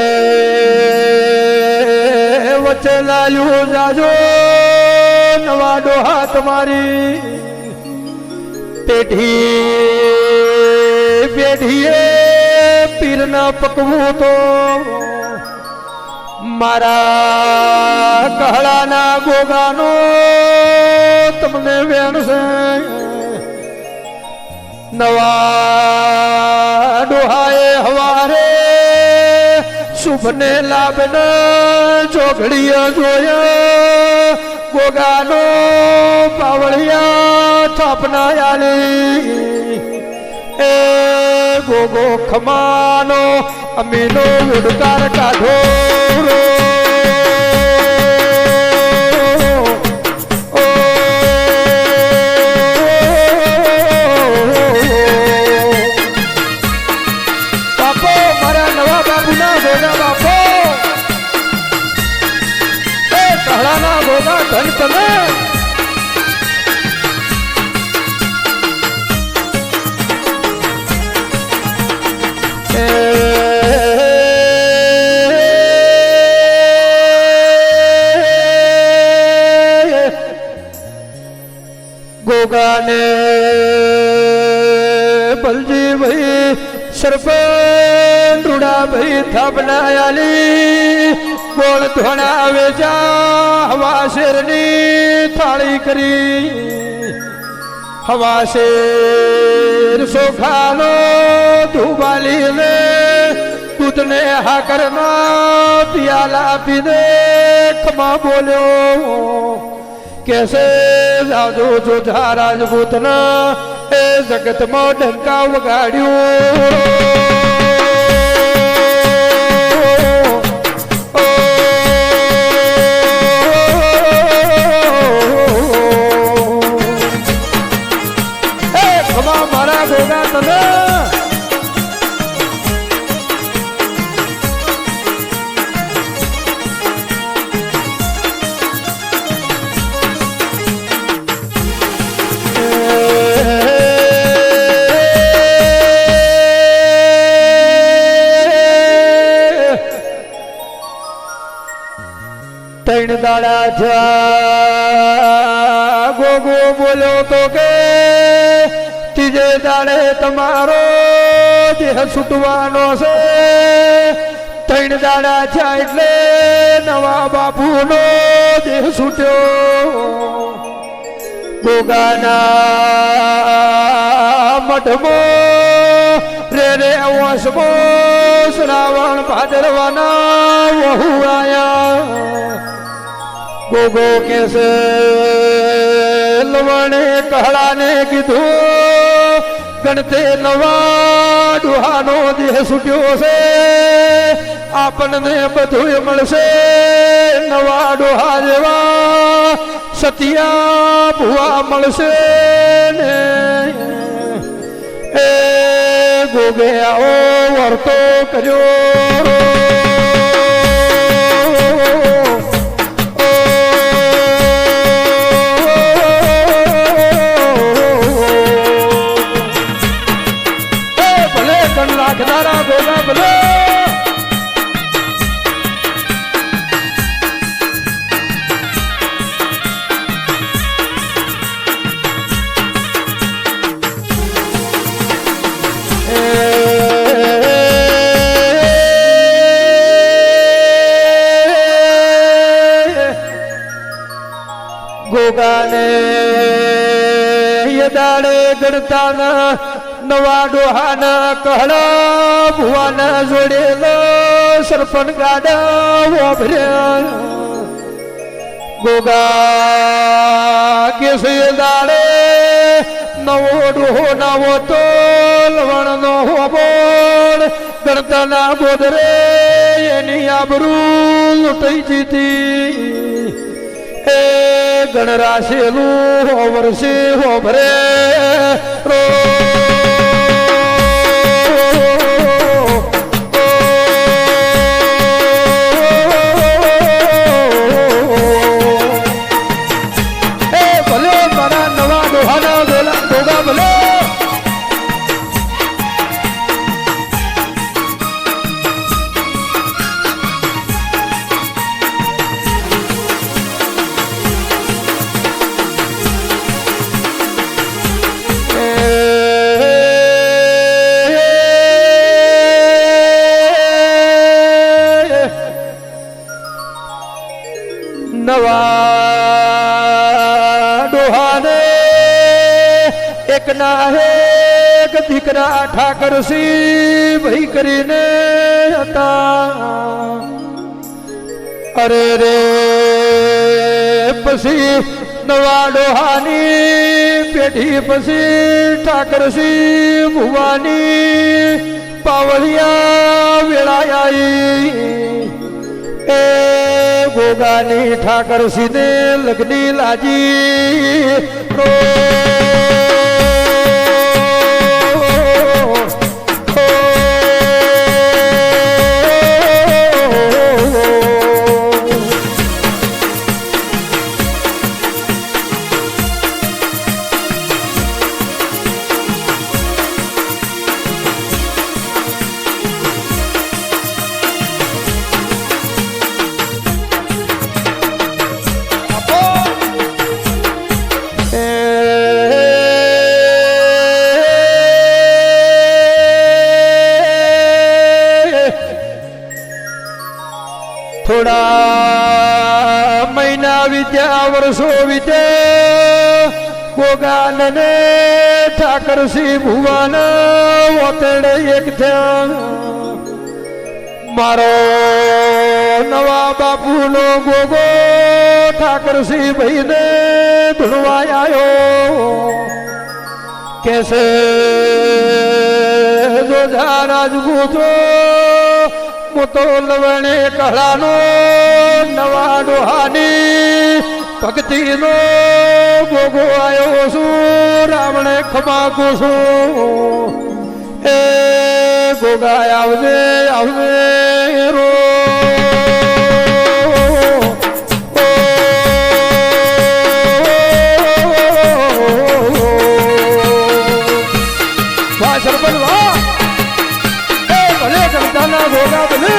A: વચ્ચે લાલ્યું જાજો નવા ડોહા તમારી પેઢીએ પીરના પકવું તો મારા કહળાના ગોગાનો તમને વેણ છે નવા ડોહાએ હવારે શુભને લાભને ચોઘડીએ જોયા ગોગાનો પાવળિયા થાપના આલી એ ગોગો ખમાનો અમીનો ઉડકાર કાઢો બાપો મારા નવા બાપુના ગોગા બાપો એ કહળાના ગોગા ધન તમે ગોગાને બલજી ભાઈ સરપંચ રૂડાભાઈ થાપના આલી ગોળ ધોણા વેચા હવા શેરની થાળી કરી હવા શેર સોખાનો ધુબાલી ને દૂધને હાકરના પિયાલા આપી દે ખમા બોલ્યો કેસે જાજો જોધા રાજપૂતના એ જગતમાં ડંકા વગાડ્યું એ ખમા મારા ગોગા તને ત્રણ દાડા થયા ગોગો બોલ્યો તો કે ત્રીજે દાડે તમારો દેહ છૂટવાનો છે ત્રણ દાડા થયા એટલે નવા બાપુનો દેહ છૂટ્યો ગોગાના મઠમાં રે વંશમો શ્રાવણ ભાદરવાના વહુ આયા ગોગો કેસે લવણે કહળાને કીધું ગણતે નવા ડોહાનો દેહ છૂટ્યો છે આપણને બધું મળશે નવા ડોહા જેવા સતિયા ભુવા મળશે ને એ ગોગે આવો વર્તો કર્યો લાખનારા ગોગા ભલે ગોગાને દાડે ગણતાના નવા ડોહાના કહળા ભુવાના જોડેલો સરપન ગાડા વાભર્યા ગોગા કેસે દાડે નવો ડોહો નાવો તો લવણનો હોબોળ ગણતાના ગોદરે એની આબરૂ લૂંટાઈ જીતી એ ગણરાશેલું હોવરશે હોભરે રો ઠાકરસિંહ ભાઈ કરીને હતા અરે રે પછી નવા ડોહાની પેઢી પછી ઠાકરસિંહ ભુવાની પાવળિયા વેળાઈ એ ગોગાની ઠાકરસિંહ ને લગ્ની લાજી થોડા મહિના વિદ્યા વર્ષો વિદ્યા ગોગાન ને ઠાકરસિંહ ભુવન ઓતડે એક થયા મારો નવા બાપુનો ગોગો ઠાકરસિંહ ભાઈ ને ધૂણવા આવ્યો કેસે જોજા રાજપૂતો મોતો લવણે કળાનો નવા ડોહાની ભક્તિનો ગોગો આવ્યો છું રાવણે ખમાકું છું એ ગોગા આવજે આવજે રો વાહ સરપંચ વાહ ભલે જનતાના ગોગા ભલે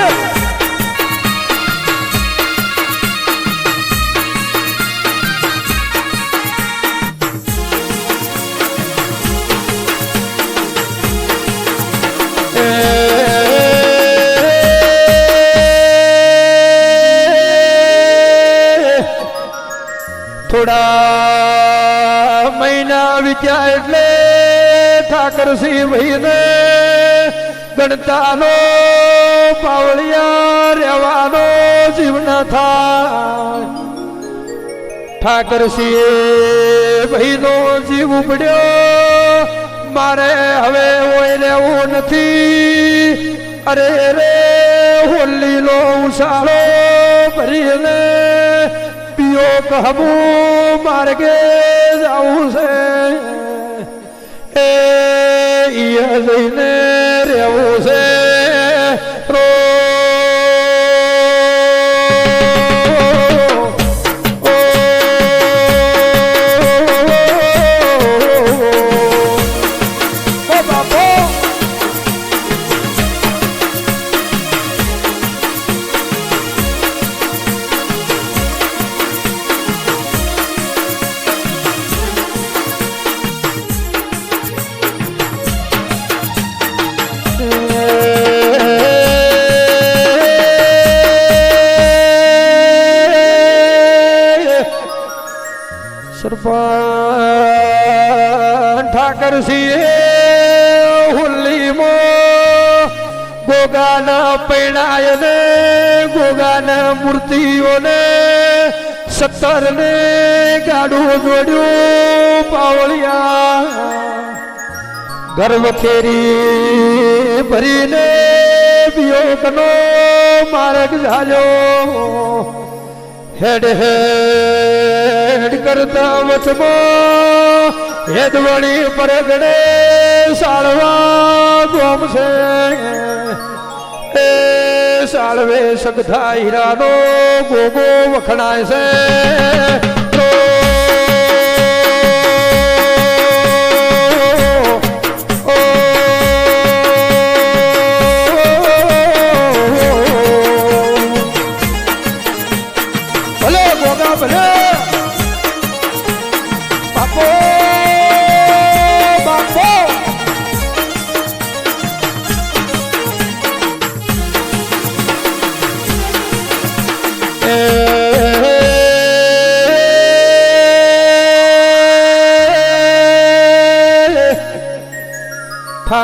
A: થોડા મહિના વિત્યા એટલે ઠાકરસિંહ ભાઈ ને ગણતાનો પાવળિયા રહેવાનો જીવ ન થાય ઠાકરસિંહ ભાઈ નો જીવ ઉપડ્યો મારે હવે ઓય રહેવું નથી અરે રે હોલીનો ઉછાળો ભરીને પિયો કહું માર્ગે જાવું છે એ જઈને રહેવું છે સરપંચ ઠાકરસિંહ હોલીમાં ગોગાના પૈણાય ને ગોગાના મૂર્તિઓને 17 ને ગાડું જોડ્યું પાવળિયા ગર્વ ખેરી ભરીને વિયોગનો માર્ગ ઝાલ્યો હેડ હેડ કરતા વચમાં હેદવણી પરગડે સાળવા ગોમ છે એ સાળવે સગધા હીરાનો ગોગો વખણાય છે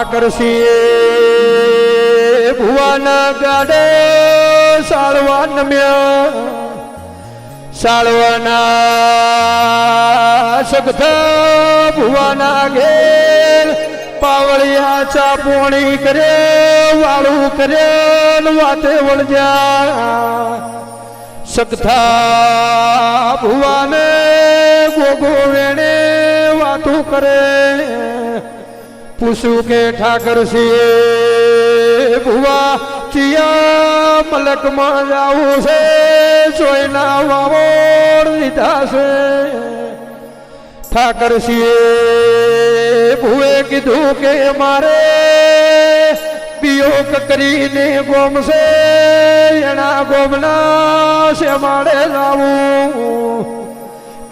A: ઠાકરસિંહ ભુવાના ગાડે સાળવા નમ્યા સાળવાના સગધા ભુવાના ઘેર પાવળિયા ચાપોણી કરે વાળું કરે વાતે વળજા સગધા ભુવાને ગોગો વેણે વાતું કરે પૂછું કે ઠાકરસિંહ ભુવા ચિયા મલકમાં જાવું છે જોઈના વાવોડ લીધા છે ઠાકરસિંહ ભુએ કીધું કે મારે વિયોગ કરીને ગોમશે એના ગોમના છે મારે લાવું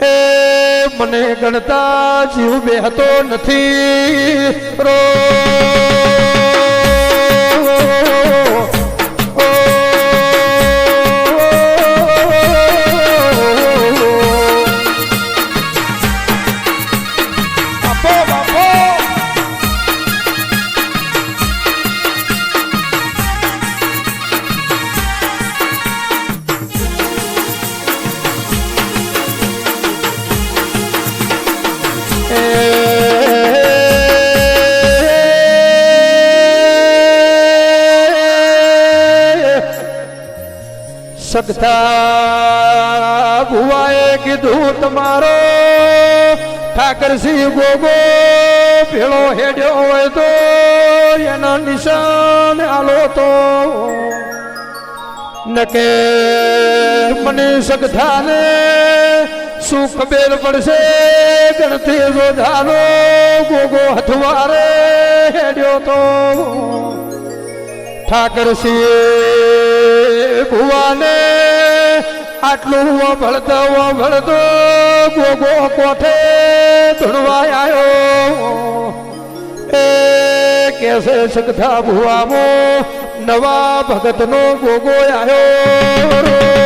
A: એ મને ગણતા જીવ બેહતો નથી રો સગધા ભુવાએ કીધું તમારો ઠાકરસિંહ ગોગો ભેળો હેડ્યો હોય તો એના નિશાન આલો તો નકે મને સગધાને શું ખબર પડશે ગણતી રોધાનો ગોગો હથવારે હેડ્યો તો ઠાકરસિંહ ભુવાને આટલું વળતો ગોગો કોઠે ધૂણવા આવ્યો એ કેસે સગધા ભુવામો નવા ભગતનો ગોગો આવ્યો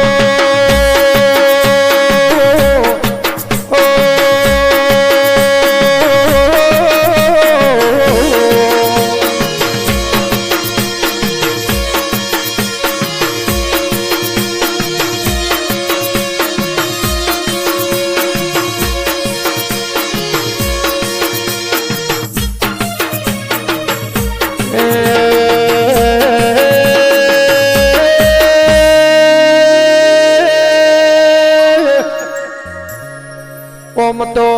A: ઓમ તો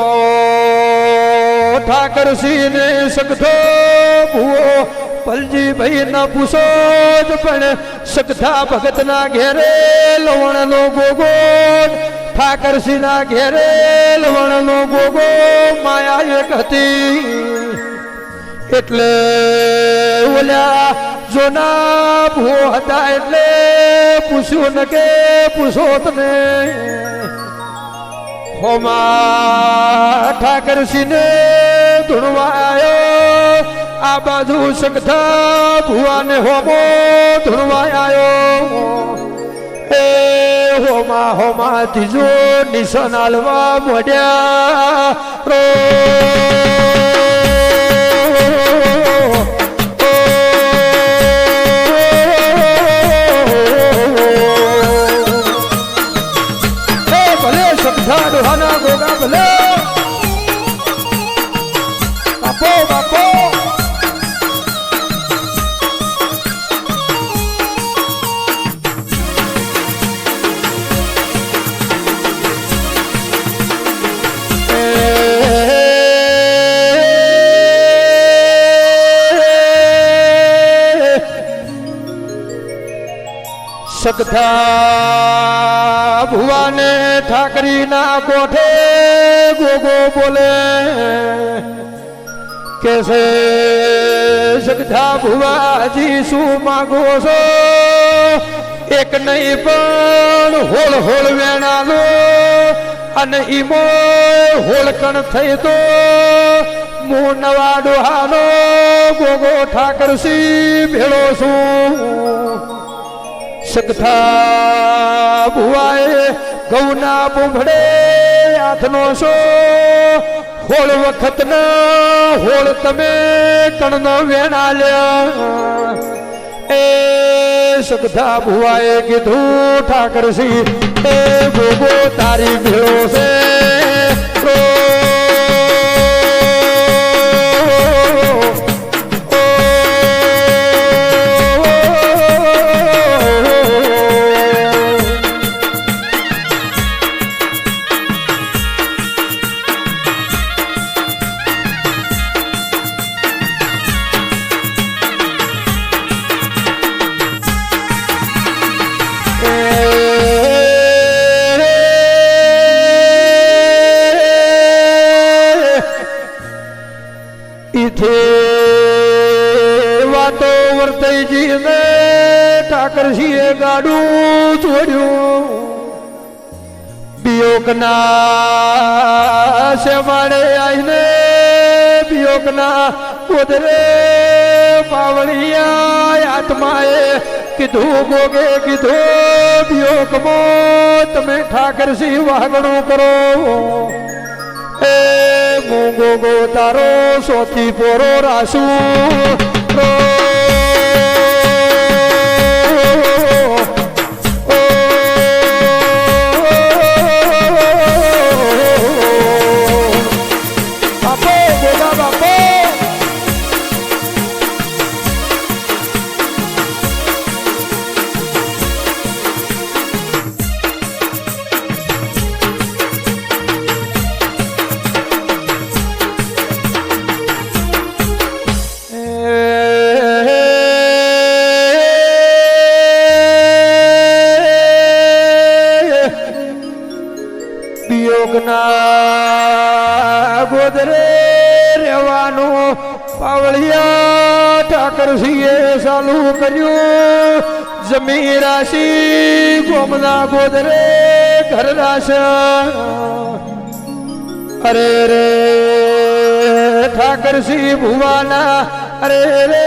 A: ઠાકરસિંહ ને સગધો ભુવો પલજીભાઈ ના પૂછો જ પણ સગધા ભગત ના ઘેરે લવણ નો ગોગો ઠાકરસિંહ ના ઘેરે લવણ નો ગોગો માયા એક હતી એટલે ઓલ્યા જોના ભૂવો હતા એટલે પૂછ્યું ન કે પૂછો તને હોમા ઠાકરસિંહ ને ધૂણવાયો આ બાજુ સગધા ભુવાને હોમો ધૂણવાયો એ હોમા હોમા ત્રીજો નિશાન આલવા મોડ્યા રો ડોહાના ગોગા ભલે બાપો બાપો સગધા ભુવાને ઠાકરી ના કોઠે ગોગો બોલે કેસે સગધા ભુવાજી શું માગો છો એક નહીં પણ હોળ હોળ વેણાલો અને ઈમો હોળકણ થઈ તો હું નવા ડોહાનો ગોગો ઠાકરસિંહ ભેળો છું સગધા ભુવાએ ઘઉંના પૂંભડે હાથનો શો હોળ વખત ના હોળ તમે કણનો વેણાલ્યા એ સગધા ભુવાએ કીધું ઠાકરસી એ ગોગો તારી ભેળો છે વાતો વર્તઈજી ને ઠાકરસિંહે ગાડું છોડ્યું બિયોકના શેવાડે આવીને બિયોકના પોદરે પાવળિયા આત્માએ કીધું ગોગે કીધું બિયોકમો તમે ઠાકરસિંહ વાગણું કરો એ ગોગો તારો સોથી પોરો રાસુ બાપો ગોગા બાપો ગોદરે રહેવાનું પાવળિયા ઠાકરસિંહે ચાલુ કર્યું જમી રાશિ ગોમના ગોદરે ઘર રાશા અરે રે ઠાકરસિંહ ભુવાના અરે રે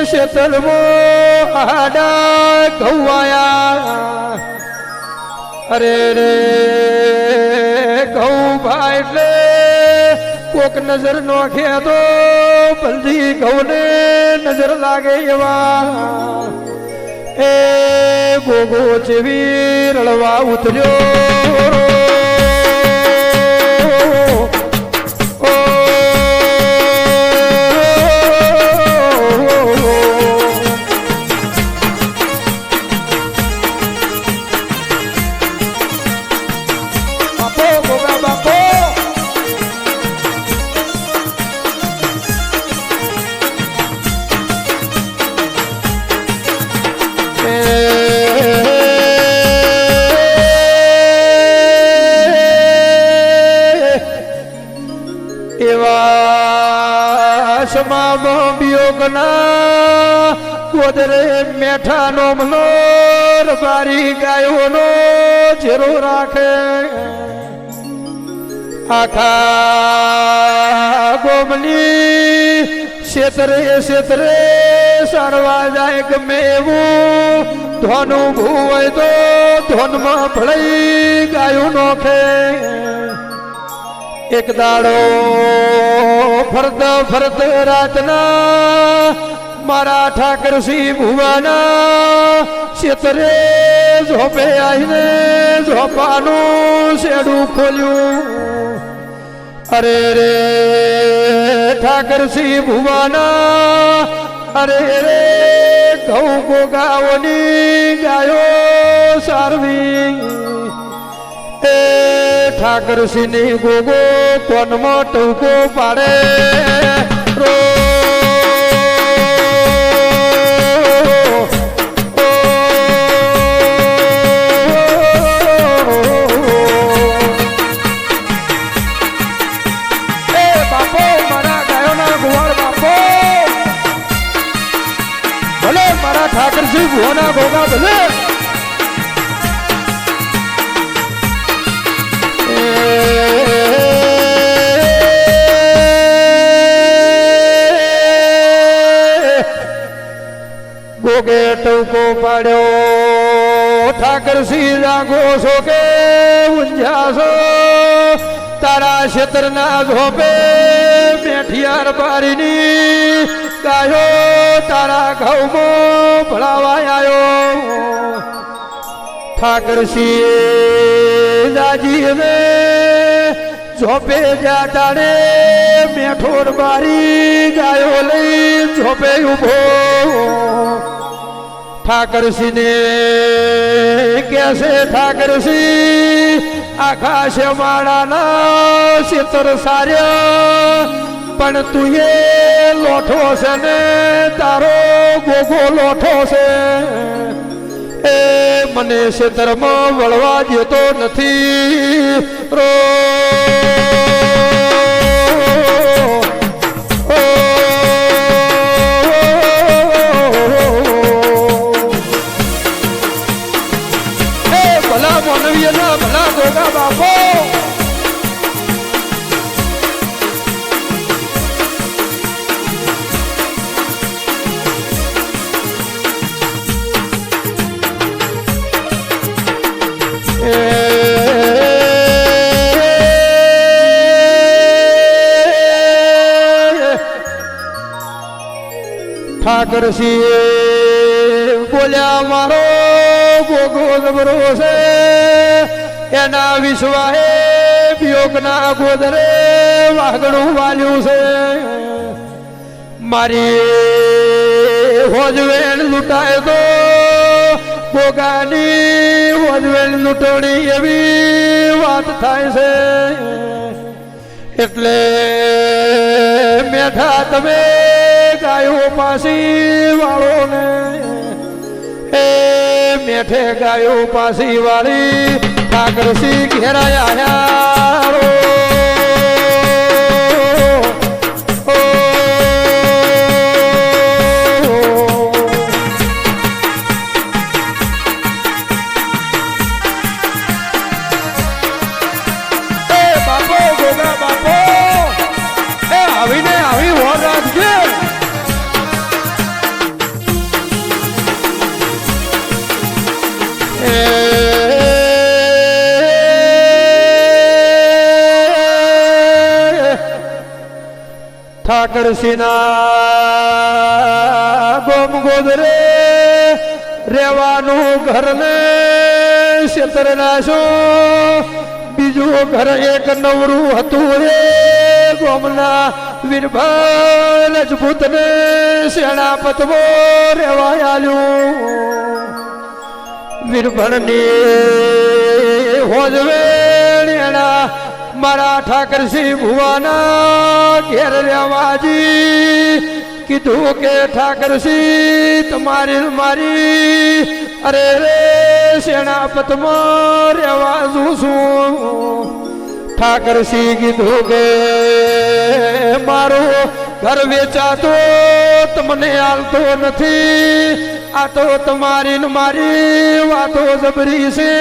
A: શેતલમો આડા ઘઉવાયા અરે રે ઘઉં ભાઈ એટલે કોક નજર નોખે તો બલદી ઘઉં ને નજર લાગે એવા એ ગોગો જેવી રળવા ઉતર્યો ગોદરે મેઠાનો મલોર બારી ગાયોનો જેરો રાખે આખા ગોમની ક્ષેત્રે સારવા જાય ગમે એવું ધોનું ભૂ હોય તો ધોનમાં ભળઈ ગાયું નોખે એક દાડો ફરત રાતના મારા ઠાકરસિંહ ભુવાના ક્ષેત્રે ઝોપે આવીને ઝોપાનું શેડું ખોલ્યું અરે રે ઠાકરસિંહ ભુવાના અરે રે ઘઉં ગોગાઓની ગાયો સારવી એ ઠાકરસિંહની ગોગો કોનમાં ટૂંકો પાડે ઠાકરસિંહ ભુવાના ગોગા ભલે ગોગે ટૂંકો પાડ્યો ઠાકરસિંહ જાગો છો કે ઊંઝા છો તારા ક્ષેત્રના ઝોપે મેઠિયાર બારીની ગાયો તારા ઘઉંમાં ભળાવા આવ્યો ઠાકરસિંહ દાજી હવે ઝોપે જાટાડે મેઠોર બારી ગાયો લઈ ઝોપે ઉભો ઠાકરસિંહ ને કેસે ઠાકરસિંહ આકાશે માળાના શેતર સાર્યા પણ તું એ લોઠો છે ને તારો ગોગો લોઠો છે એ મને શેતરમાં વળવા દેતો નથી રો ભલા માનવીયના ભલા ગોગા બાપો ઠાકરસિંહ બોલ્યા મારો ગોગો જબરો છે એના વિશ્વાએ વિયોગના ગોદરે વાગડું વાલ્યું છે મારી હોજવેણ લૂંટાય તો ગોગાની હોજવેણ લૂંટણી એવી વાત થાય છે એટલે મેઠા તમે ગાયો પાસી વાળો ને એ મેઠે ગાયો પાસી વાળી ઠાકરસિંહ ઘેરાયા બાપો ગોગા બાપો એ આવીને આવી હોર રાખજે ઠાકરસિંહના ગોમ ગોદરે રેવાનું ઘર ને ક્ષેત્ર નાશો બીજું ઘર એક નવરું હતું રે ગોમના વીરભાઈ રજપૂત ને સેનાપતવો રેવા આલ્યું વીરભણની હોજવેણ એના મારા ઠાકરસિંહ ભુવાના ઘેર રેવાજી કીધું કે ઠાકરસિંહ તમારી મારી અરે રે સેનાપતમાં રેવા છું ઠાકરસિંહ કીધું કે મારું ઘર વેચાતો તમને હાલતો નથી આ તો તમારી ને મારી વાતો જબરી છે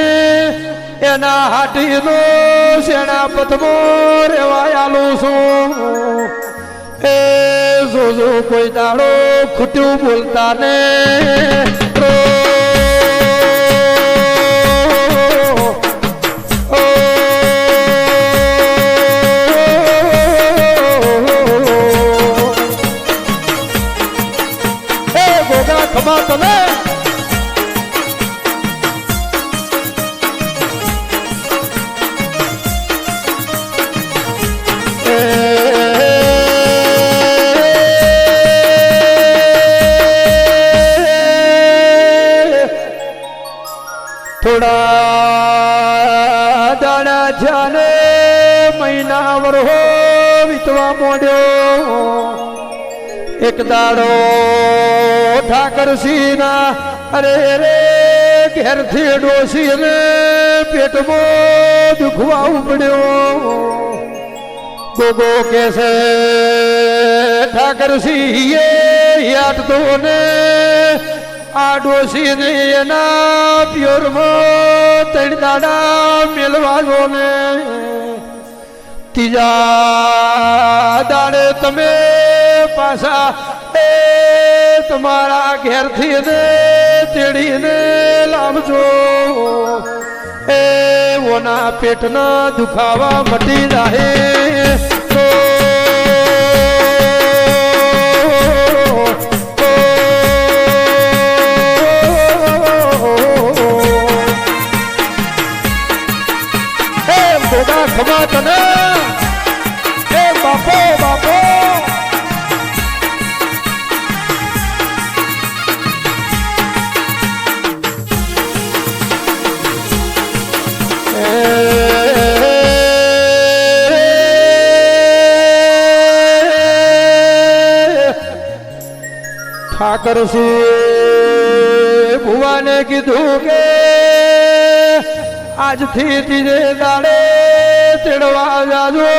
A: એના હાટીનો સેનાપતમો રેવાયાલું છું એ જોજો કોઈ દાડો ખોટું બોલતા ને ગોગા ખમા તને થોડા દાડા જાને મહિના વરહો વીતવા માંડ્યો એક દાડો ઠાકરસિંહના અરે રે ઘેરથી ડોસીને પેટમાં દુખવા ઉપડ્યો ગોગો કેસે ઠાકરસિંહે યાદ ને આ ડોસીને એના પ્યોરમાં ત્રણ દાડા મેળવાનો ને ત્રીજા દાડે તમે પાછા એ તમારા ઘેરથી ને તેડીને લાવજો એ ઓના પેટના દુખાવા મટી જાહે ખબર તને એ બાપો બાપો ઠાકર સિંહ ભુવાને કીધું કે આજથી ત્રીજે દાડે તેડવા જાજો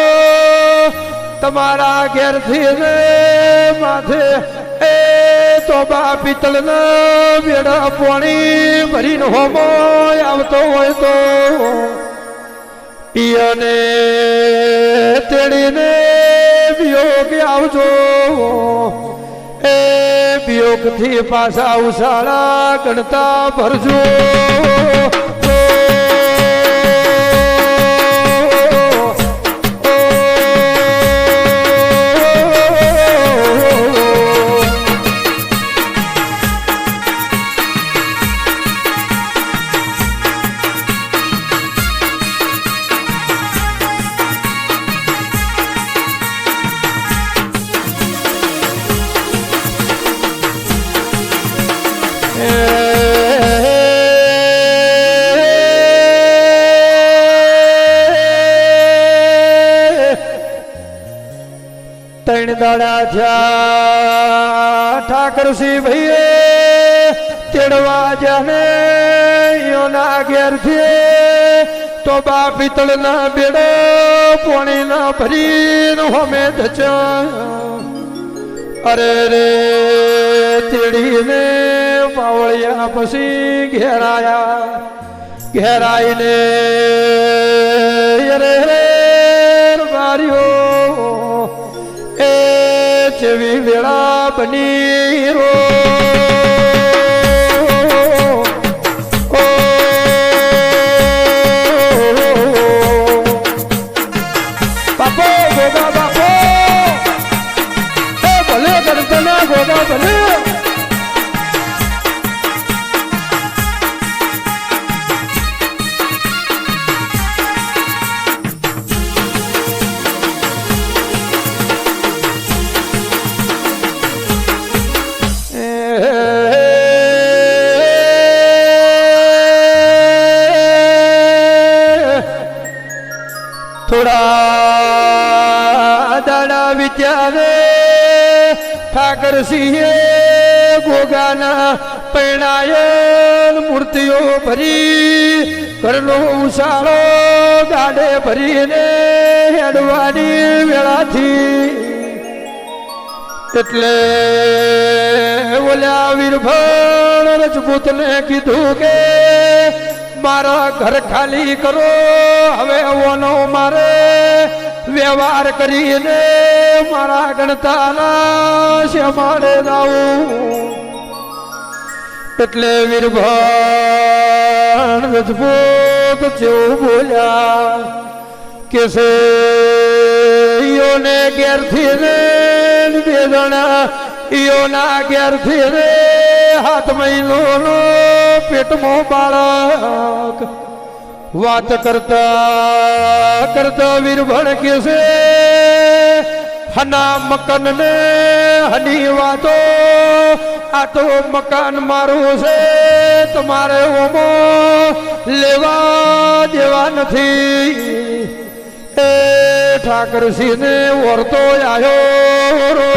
A: તમારા ઘેરથી માથે એ તો બા પિત્તળ ના બેડા પાણી ભરીને હોમો આવતો હોય તો ઈયને તેડીને વિયોગ આવજો એ વિયોગ થી પાછા ઉસાળા ગણતા ભરજો ત્રણ દાડા થયા ઠાકરસિંહ ભાઈએ તેડવા જાને યોના ઘેરથી તો બા પિત્તળ ના બેડો પાણી ના ભરીને હોમે ધચા અરે રે તેડીને પાવળિયા પછી ઘેરાઈને અરે રે બારીઓ એ જેવી વેળા બની રો બાપો ગોગા બાપો એ ભલે ગણતના ગોગા ભલે થોડા દાડા વિચારે ઠાકરસિંહે ગોગાના પૈણાયન મૂર્તિઓ ભરી ઘરનો ઉસાળો ગાડે ભરીને હેડવાની વેળાથી એટલે ઓલ્યા વીરભણ રજપૂતને કીધું કે મારા ઘર ખાલી કરો હવે ઓનો મારે વ્યવહાર કરીને મારા ગણતાના શ્યામાડે જાઉં એટલે વીરભણ રજપૂત જેવું બોલ્યા કે છે ઈયોને ઘેરથી ને બે જણા ઈયોના ઘેરથી રે 7 મહિનાનો પેટમાં બાળક વાત કરતા કરતા વીરભણ કે છે હના મકાન ને હની વાતો આ તો મકાન મારું છે તમારે ઓમો લેવા દેવા નથી એ ઠાકરસિંહ ને ઓરતો આવ્યો રો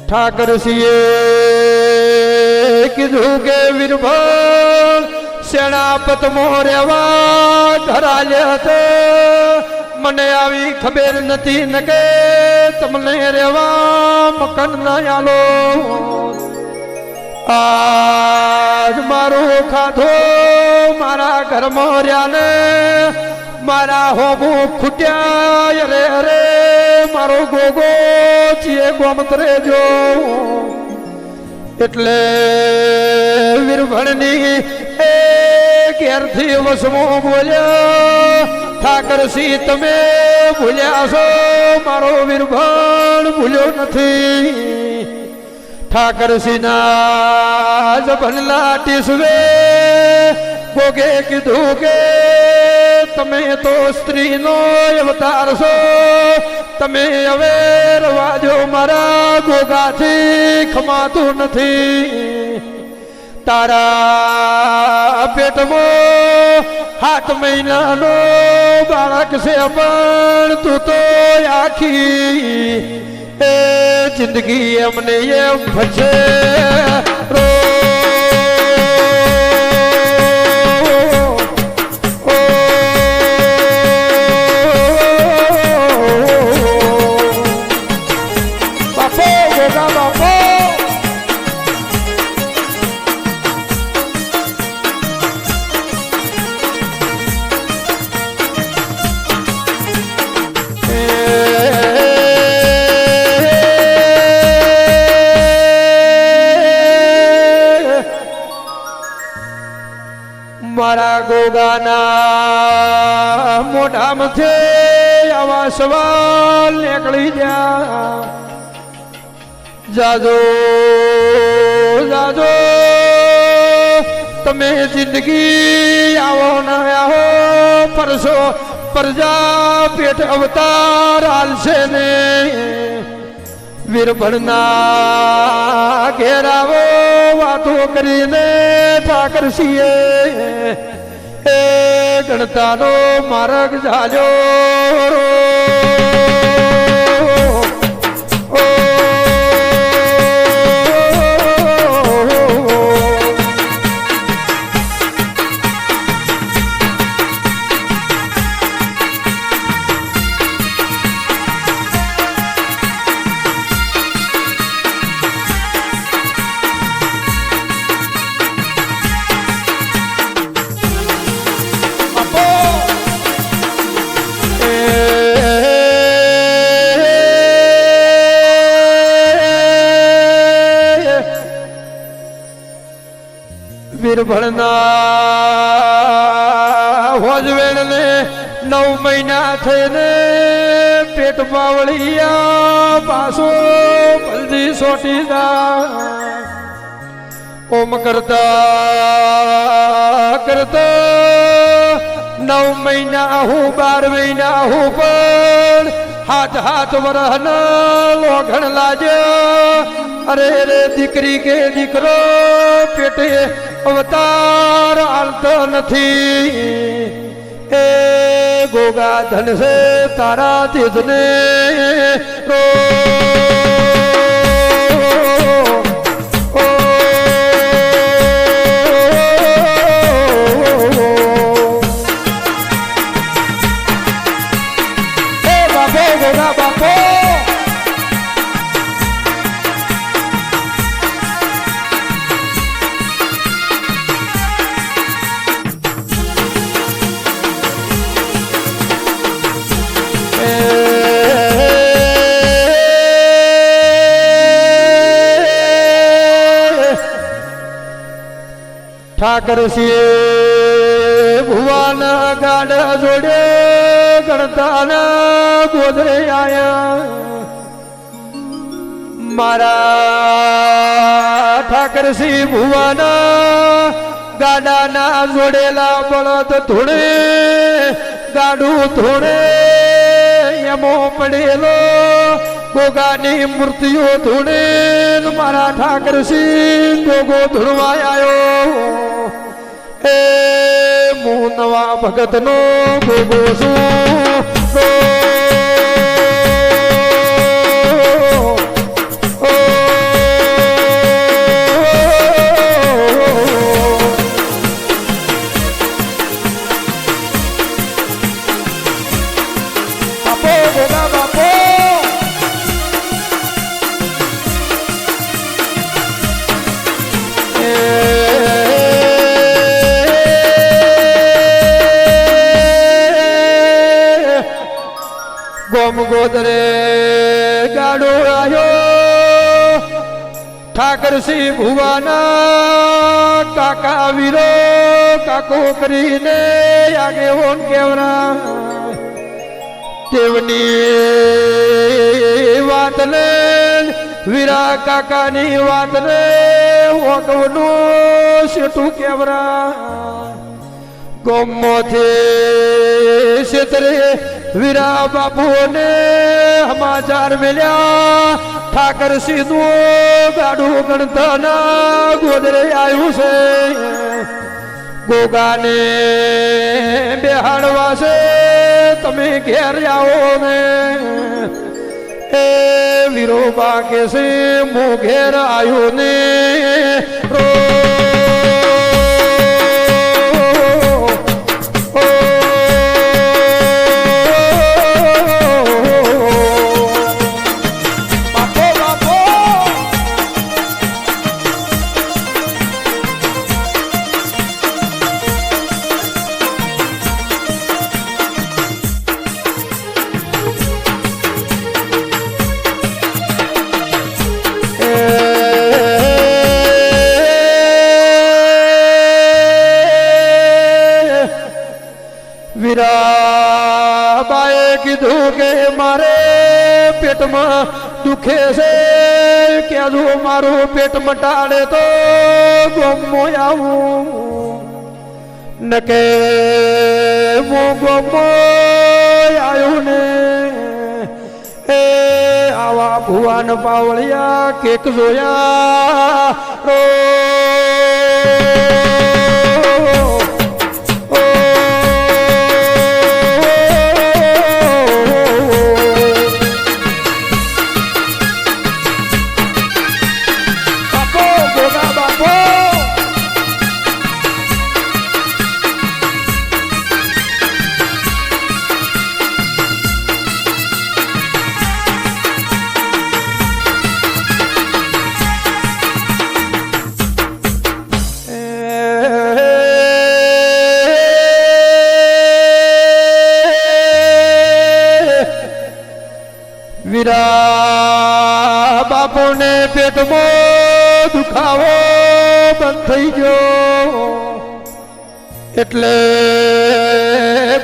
A: ઠાકરસિંહે કીધું કે વીરભણ સેનાપત મોરેવા ઘરાલે હતો મને આવી ખબર નથી ન કે તમને રેવા મકન ના આલો આજ મારું ખાધો મારા ઘરમાં રહ્યા ને મારા હોબું ખૂટ્યા અરે અરે મારો ગોગો ચીએ ગોમતરે જો એટલે વીરભણની એ ઘેરથી વસમો બોલ્યા ઠાકરસિંહ તમે ભૂલ્યા છો મારો વીરભણ ભૂલ્યો નથી ઠાકરસિંહ ના જબનલા ટીસવે ગોગે કીધું કે તમે તો સ્ત્રીનો અવતાર છો તમે હવે રવાજો મારા ગોગાથી ખમાતું નથી તારા પેટમાં 7 મહિનાનો બાળક છે પણ તું તો આખી એ જિંદગી એમને એમ ફસે રો મારા ગોગાના મોઢામાંથી આવા સવાલ નીકળી જા જાજો જાજો તમે જિંદગી આવો ના આવો પરસો પ્રજા પેટ અવતાર હાલશે ને વીરભણના ઘેરાવો વાતો કરીને ઠાકરસિંહે એ ગણતાનો માર્ગ જાજો વીરભણના હોજવેણને 9 મહિના થઈને પેટ બાવળિયા પાછો જલ્દી સોટી જા ઓમ કરતા કરતા 9 મહિના હું 12 મહિના હું પણ હાથ વરહના લોઘણ લાજ્યા અરે રે દીકરી કે દીકરો પેટે અવતાર હાલતો નથી એ ગોગા ધન છે તારા તેજને રો ગોગા બાપો ઠાકરસિંહ ભુવાના ગાડા જોડે ગણતાના ગોદરે આયા મારા ઠાકરસિંહ ભુવાના ગાડાના જોડેલા બળદ ધૂણે ગાડું ધૂણે એમો પડેલો ગોગાની મૂર્તિઓ ધૂણે મારા ઠાકરસિંહ ગોગો ધૂણવા આવ્યો એ હું નવા ભગતનો ગોગો છું ગોમ ગોદરે ગાડો આવ્યો ઠાકરસિંહ ભુવાના કાકા વીરો કાકો કરીને આગેવન કેવરા દેવની વાત લે વીરા કાકાની વાત લે ઓગવનું શેઠું કેવરા ગોમમાંથી ક્ષેત્રે વીરા બાપુને સમાચાર મળ્યા ઠાકરસિંહ નું ગાડું ગણતાના ગોદરે આવ્યું છે ગોગાને બેહાડવા છે તમે ઘેર આવો ને એ વીરો બાકે છે હું ઘેર આવ્યો ને વીરાબાએ કીધું કે મારે પેટમાં દુખે છે કીધું મારું પેટ મટાડે તો ગોમો આવું નકે હું ગોમો આવ્યું ને એ આવા ભુવાન પાવળિયા કેક જોયા વીરા બાપુને પેટમાં દુખાવો બંધ થઈ ગયો એટલે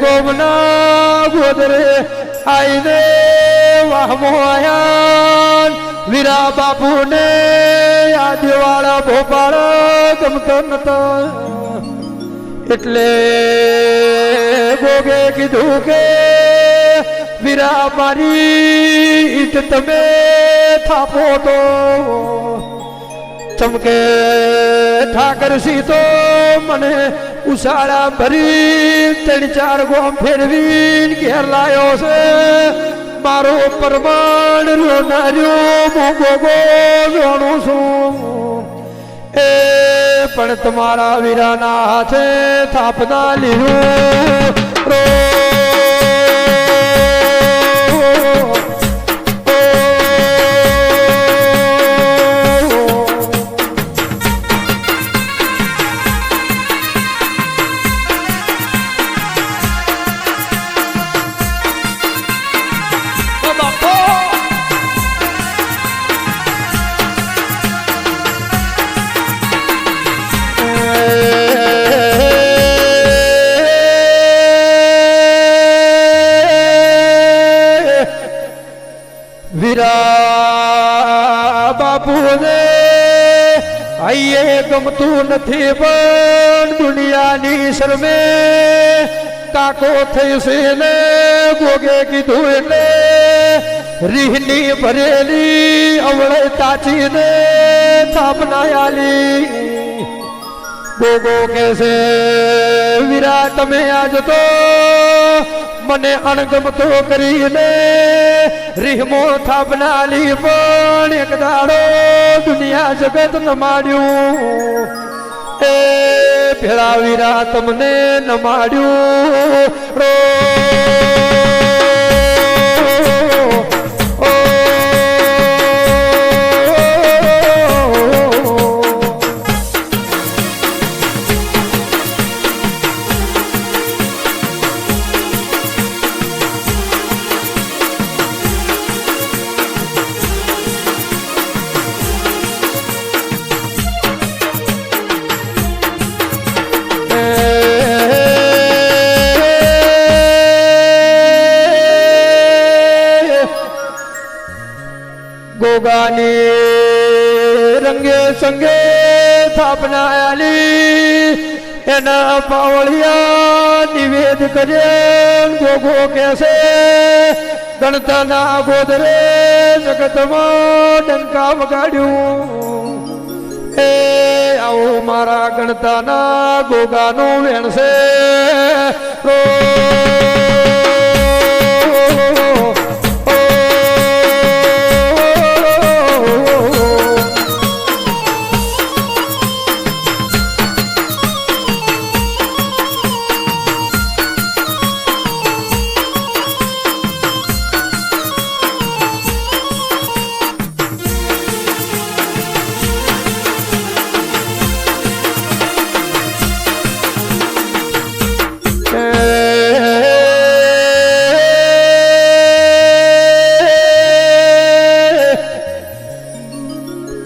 A: ગોમના ગોદરે આઈને વાહમો આયા વીરા બાપુને આદિવાળા ભોપાળ ગમતો નતા એટલે ગોગે કીધું કે વીરા મારી ઈટ તમે થાપો તો ચમકે ઠાકરસિંહ તો મને ઉસાળા ભરી 3-4 ગોમ ફેરવી ઘેર લાયો છે મારો પરમાણ રોનાર્યો મોગો જાણું છું એ પણ તમારા વીરાના હાથે થાપના લીધું વીરા બાપુને આઈએ ગમતું નથી પણ દુનિયાની શરમે કાકો થઈ છે ને ગોગે કીધું એટલે રીહની ભરેલી અવળે તાચીને થાપના આલી ગોગો કે છે વીરા તમે આજ તો મને અણગમતો કરીને રીહમો થાપનાલી પણ એક દાડો દુનિયા જગત નમાડ્યું એ ભેળા વીરા તમને નમાડ્યું ગોગાની રંગે સંગે સ્થાપના આલી એના પાવળિયા નિવેદ કરે ગોગો કેસે ગણતાના ગોદરે જગતમાં ડંકા વગાડ્યું એ આવો મારા ગણતાના ગોગાનું વેણસે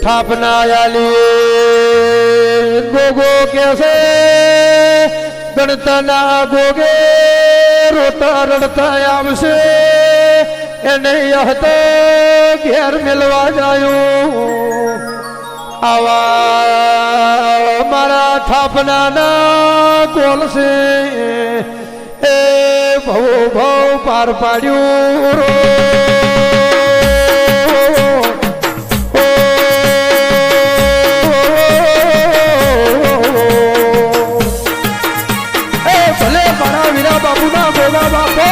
A: સ્થાપના આલી ગોગો કેસે ગણતાના ગોગે રોતા રડતા આવશે એને હતા ઘેર મેળવા જાયું આવા મારા સ્થાપનાના કોલ છે એ ભવ ભવ પાર પાડ્યું બાપુના ગોગા બાપો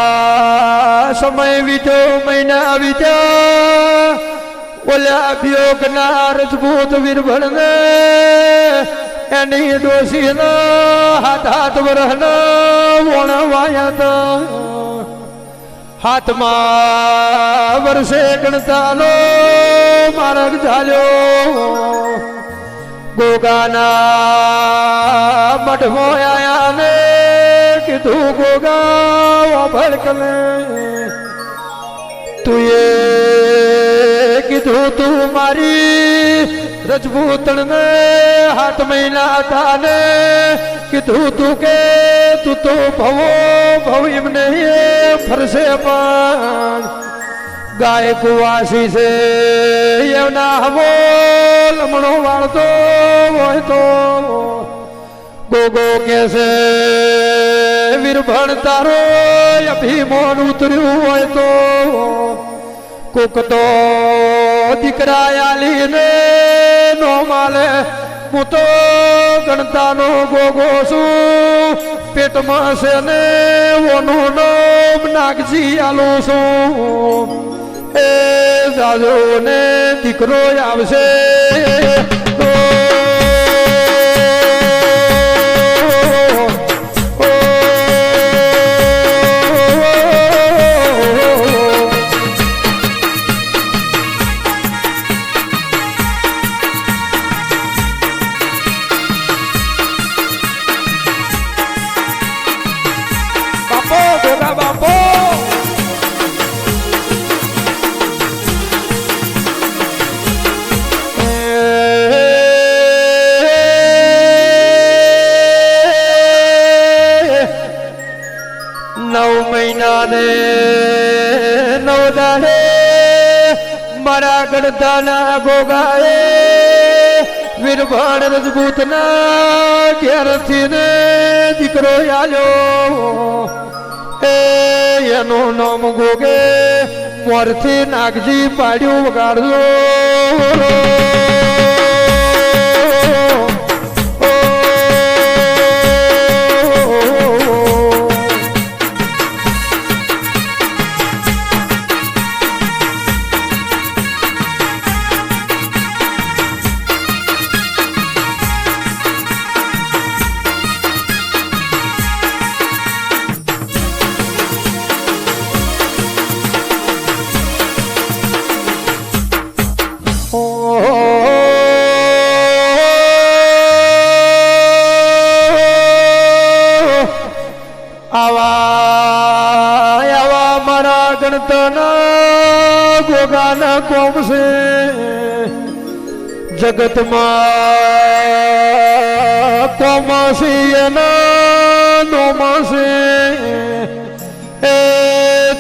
A: થોડા સમય વીતો મહિના વીત્યા ઓલા વિયોગના રજપૂત વીરભણને એની ડોશીના હાથ વરહના વણવાયા હતા હાથમાં વર્ષે ગણતાનો માર્ગ ચાલ્યો ગોગાના મઠમાં આયા ને કીધું ગોગા ભડકલે તું એ કીધું તું મારી રજપૂતણ ને 7 મહિના હતા ને કીધું તું કે તું તો ભવો ભવ એમને ફરશે પણ ગાય કુવાસી છે એમના હમો લમણો વાળતો હોય તો ગોગો કેસે વીરભણ તારો અભિમાન ઉતર્યું હોય તો કોક તો દીકરા આલીને નો માલે હું તો ગણતાનો ગોગો છું પેટમાં છે ને ઓનું નામ નાગજી આલો છું એ જાજો ને દીકરો આવશે મારા ગણતાના ગોગાએ વીરભણ રજપૂતના ઘેરથી ને દીકરો આલ્યો એ એનું નામ ગોગે મોરથી નાગજી પાડ્યું વગાડજો ગોગાના કોમ છે જગતમાં કોમસી એના નોમસે એ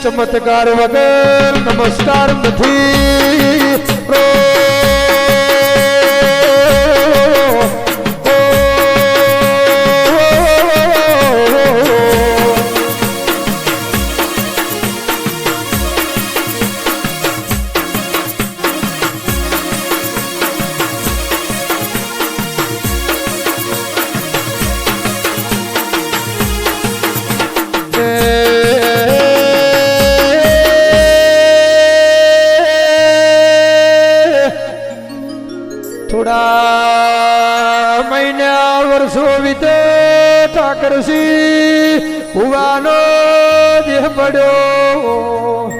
A: ચમત્કાર વગર નમસ્કાર નથી થોડા મહિના વર્ષો વીતે ઠાકરસી ભુવાનો દેહ પડ્યો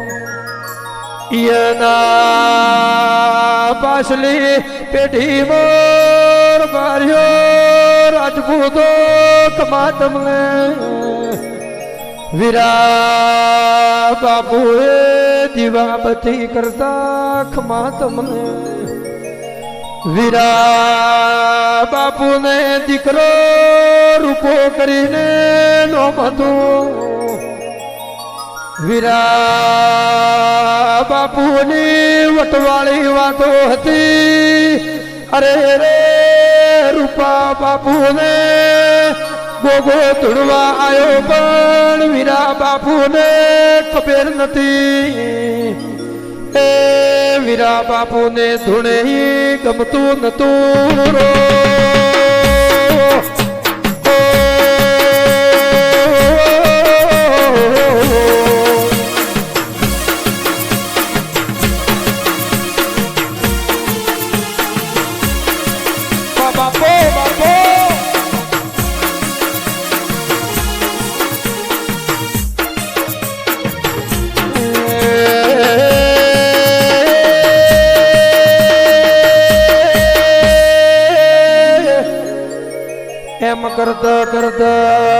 A: એના પાછલી પેઢી મોર માર્યો રાજપૂતો કમાતમને વીરા બાપુએ દીવાબત્તી કરતા ખમાતમને વીરા બાપુને દીકરો રૂપો કરીને નોમ હતું વીરા બાપુની વટવાળી વાતો હતી અરે રે રૂપા બાપુને ગોગો ધૂળવા આવ્યો પણ વીરા બાપુને ખબર નથી એ વીરા બાપુને ધૂણે ગમતું નતું એમ કરતા કરતા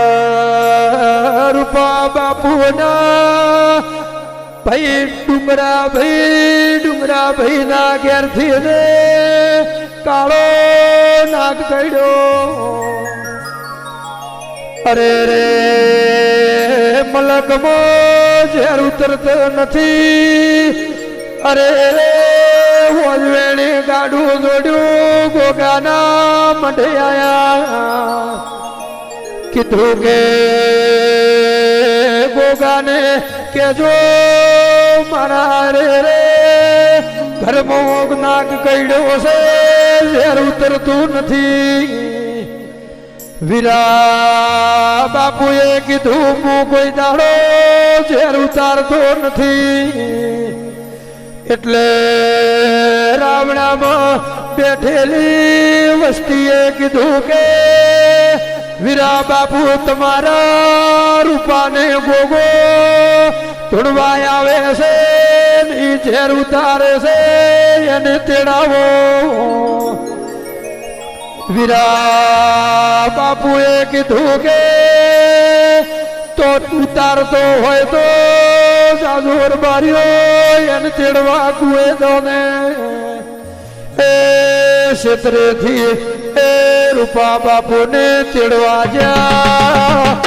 A: રૂપા બાપુના ભાઈ ડુંગરા ભાઈ ના ઘેરથી ને કાળો નાગ કર્યો અરે રે મલકમાં ઝેર ઉતરતો નથી અરે રે વલવેણે ગાડું દોડ્યું ગોગાના મઢે આયા કીધું કે ગોગાને કેજો મારા રે રે ઘરમાં નાગ કઈડ્યો છે ઝેર ઉતરતું નથી વીરા બાપુએ કીધું હું કોઈ દાડો ઝેર ઉતારતો નથી એટલે રાવણામાં બેઠેલી વસ્તીએ કીધું કે વીરા બાપુ તમારા રૂપાને ગોગો ધૂળવાય આવે છે ને ઝેર ઉતારે છે એને તેડાવો વીરા બાપુએ કીધું કે તો ઉતારતો હોય તો જાજોર બાર્યો એને તેડવા કુએ દોને એ ક્ષેત્રેથી એ રૂપા બાપુને તેડવા જા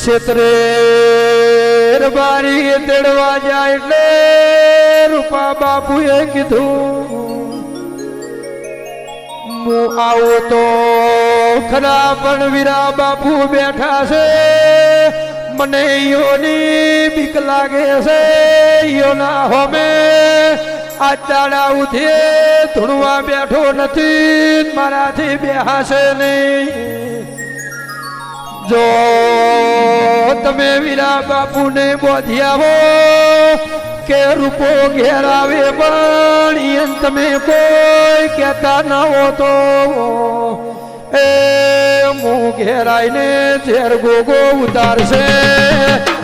A: ક્ષેત્રે બારી તેડવા જાય એટલે રૂપા બાપુએ કીધું હું આવું તો ખરા પણ વીરા બાપુ બેઠા છે મને ઈયોની બીક લાગે છે ઈયોના હોમે આ ચાડા ઉઠે ધૂણવા બેઠો નથી મારાથી બેહાશે નહીં જો તમે વીરા બાપુને બોધી આવો કે રૂપો ઘેર આવે પણ તમે કોઈ કહેતા ના હો તો એ હું ઘેર આવીને ઝેર ગોગો ઉતારશે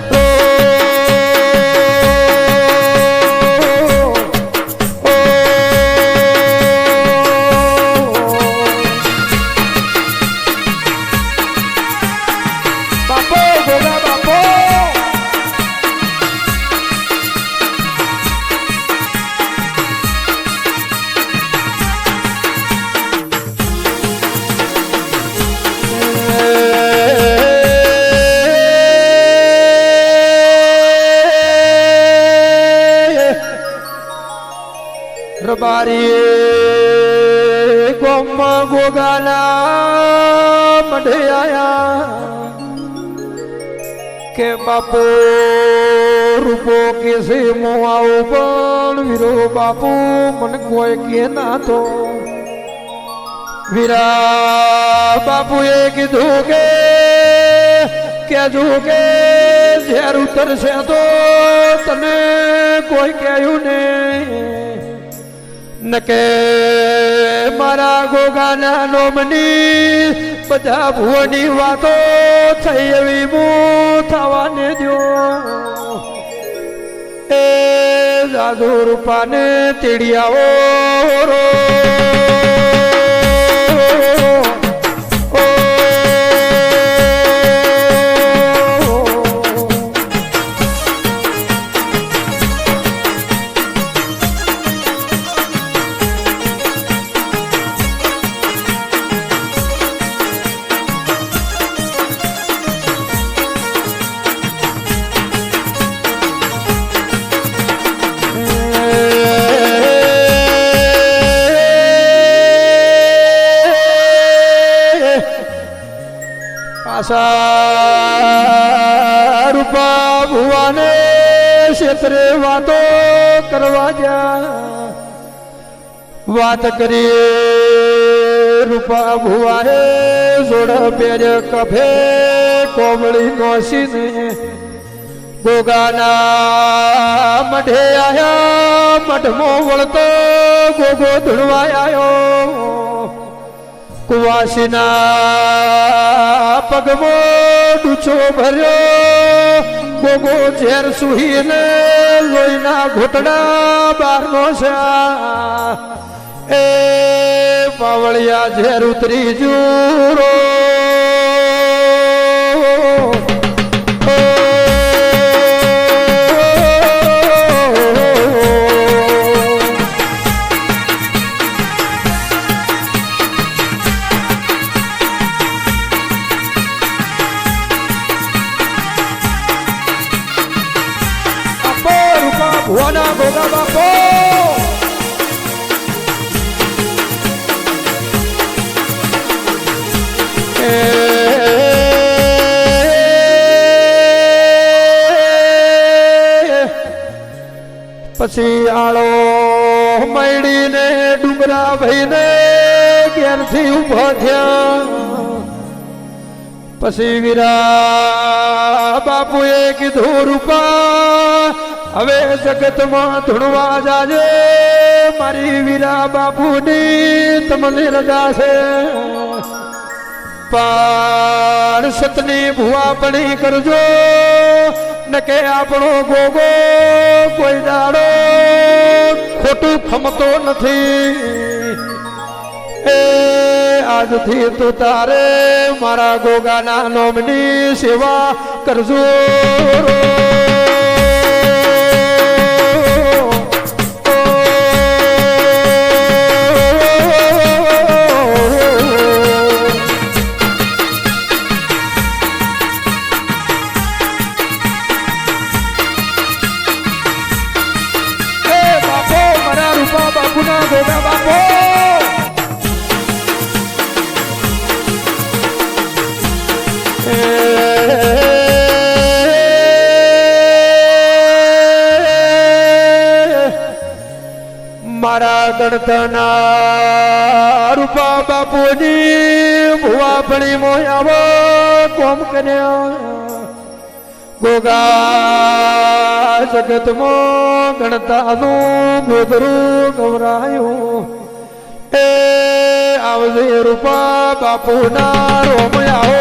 A: રબારી ગોમમાં ગોગાના મઢે આયા કે બાપુ રૂપો કેસે મો આવું પણ વીરો બાપુ મને કોઈ કે ના તો વીરા બાપુએ કીધું કે કેજો કે ઝેર ઉતરશે તો તને કોઈ કહ્યું ને નકે મારા ગોગાના નોમની બધા ભુવની વાતો થઈ એવી હું થવાને દો એ જાદુ રૂપાને તેડી આવો રો રૂપા ભુવાને ક્ષેત્રે વાતો કરવા જા વાત કરીએ રૂપા ભુવાએ જોડ પેર કફે કોમળી નોસીને ગોગાના મઢે આયા મઢમાં વળતો ગોગો ધૂણવા આવ્યો કુવાસીના પગમો ડૂચો ભર્યો ગોગો ઝેર સુહીને લોહીના ઘૂંટડા બારનો છે એ પાવળિયા ઝેર ઉતરી જુરો ભુવાના ગોગા બાપો પછી આળો મૈડીને ડુંગરા ભાઈને ઘેરથી ઉભો થયા પછી વીરા બાપુએ કીધું રૂપા હવે જગતમાં ધૂણવા જાજે મારી વીરા બાપુની તમને રજા છે પણ સતની ભુવાપણી કરજો નકે આપણો ગોગો કોઈ દાડો ખોટું ખમતો નથી એ આજથી તો તારે મારા ગોગાના નોમની સેવા કરજો બાપુના ગોગા બાપો ગણતના રૂપા બાપુજી ભુવા ભણી મોયાવો કોમ કર્યા ગોગા જગતમાં ગણતાનું ગોદરું ગવરાયું એ આવજે રૂપા બાપુના રોમયાઓ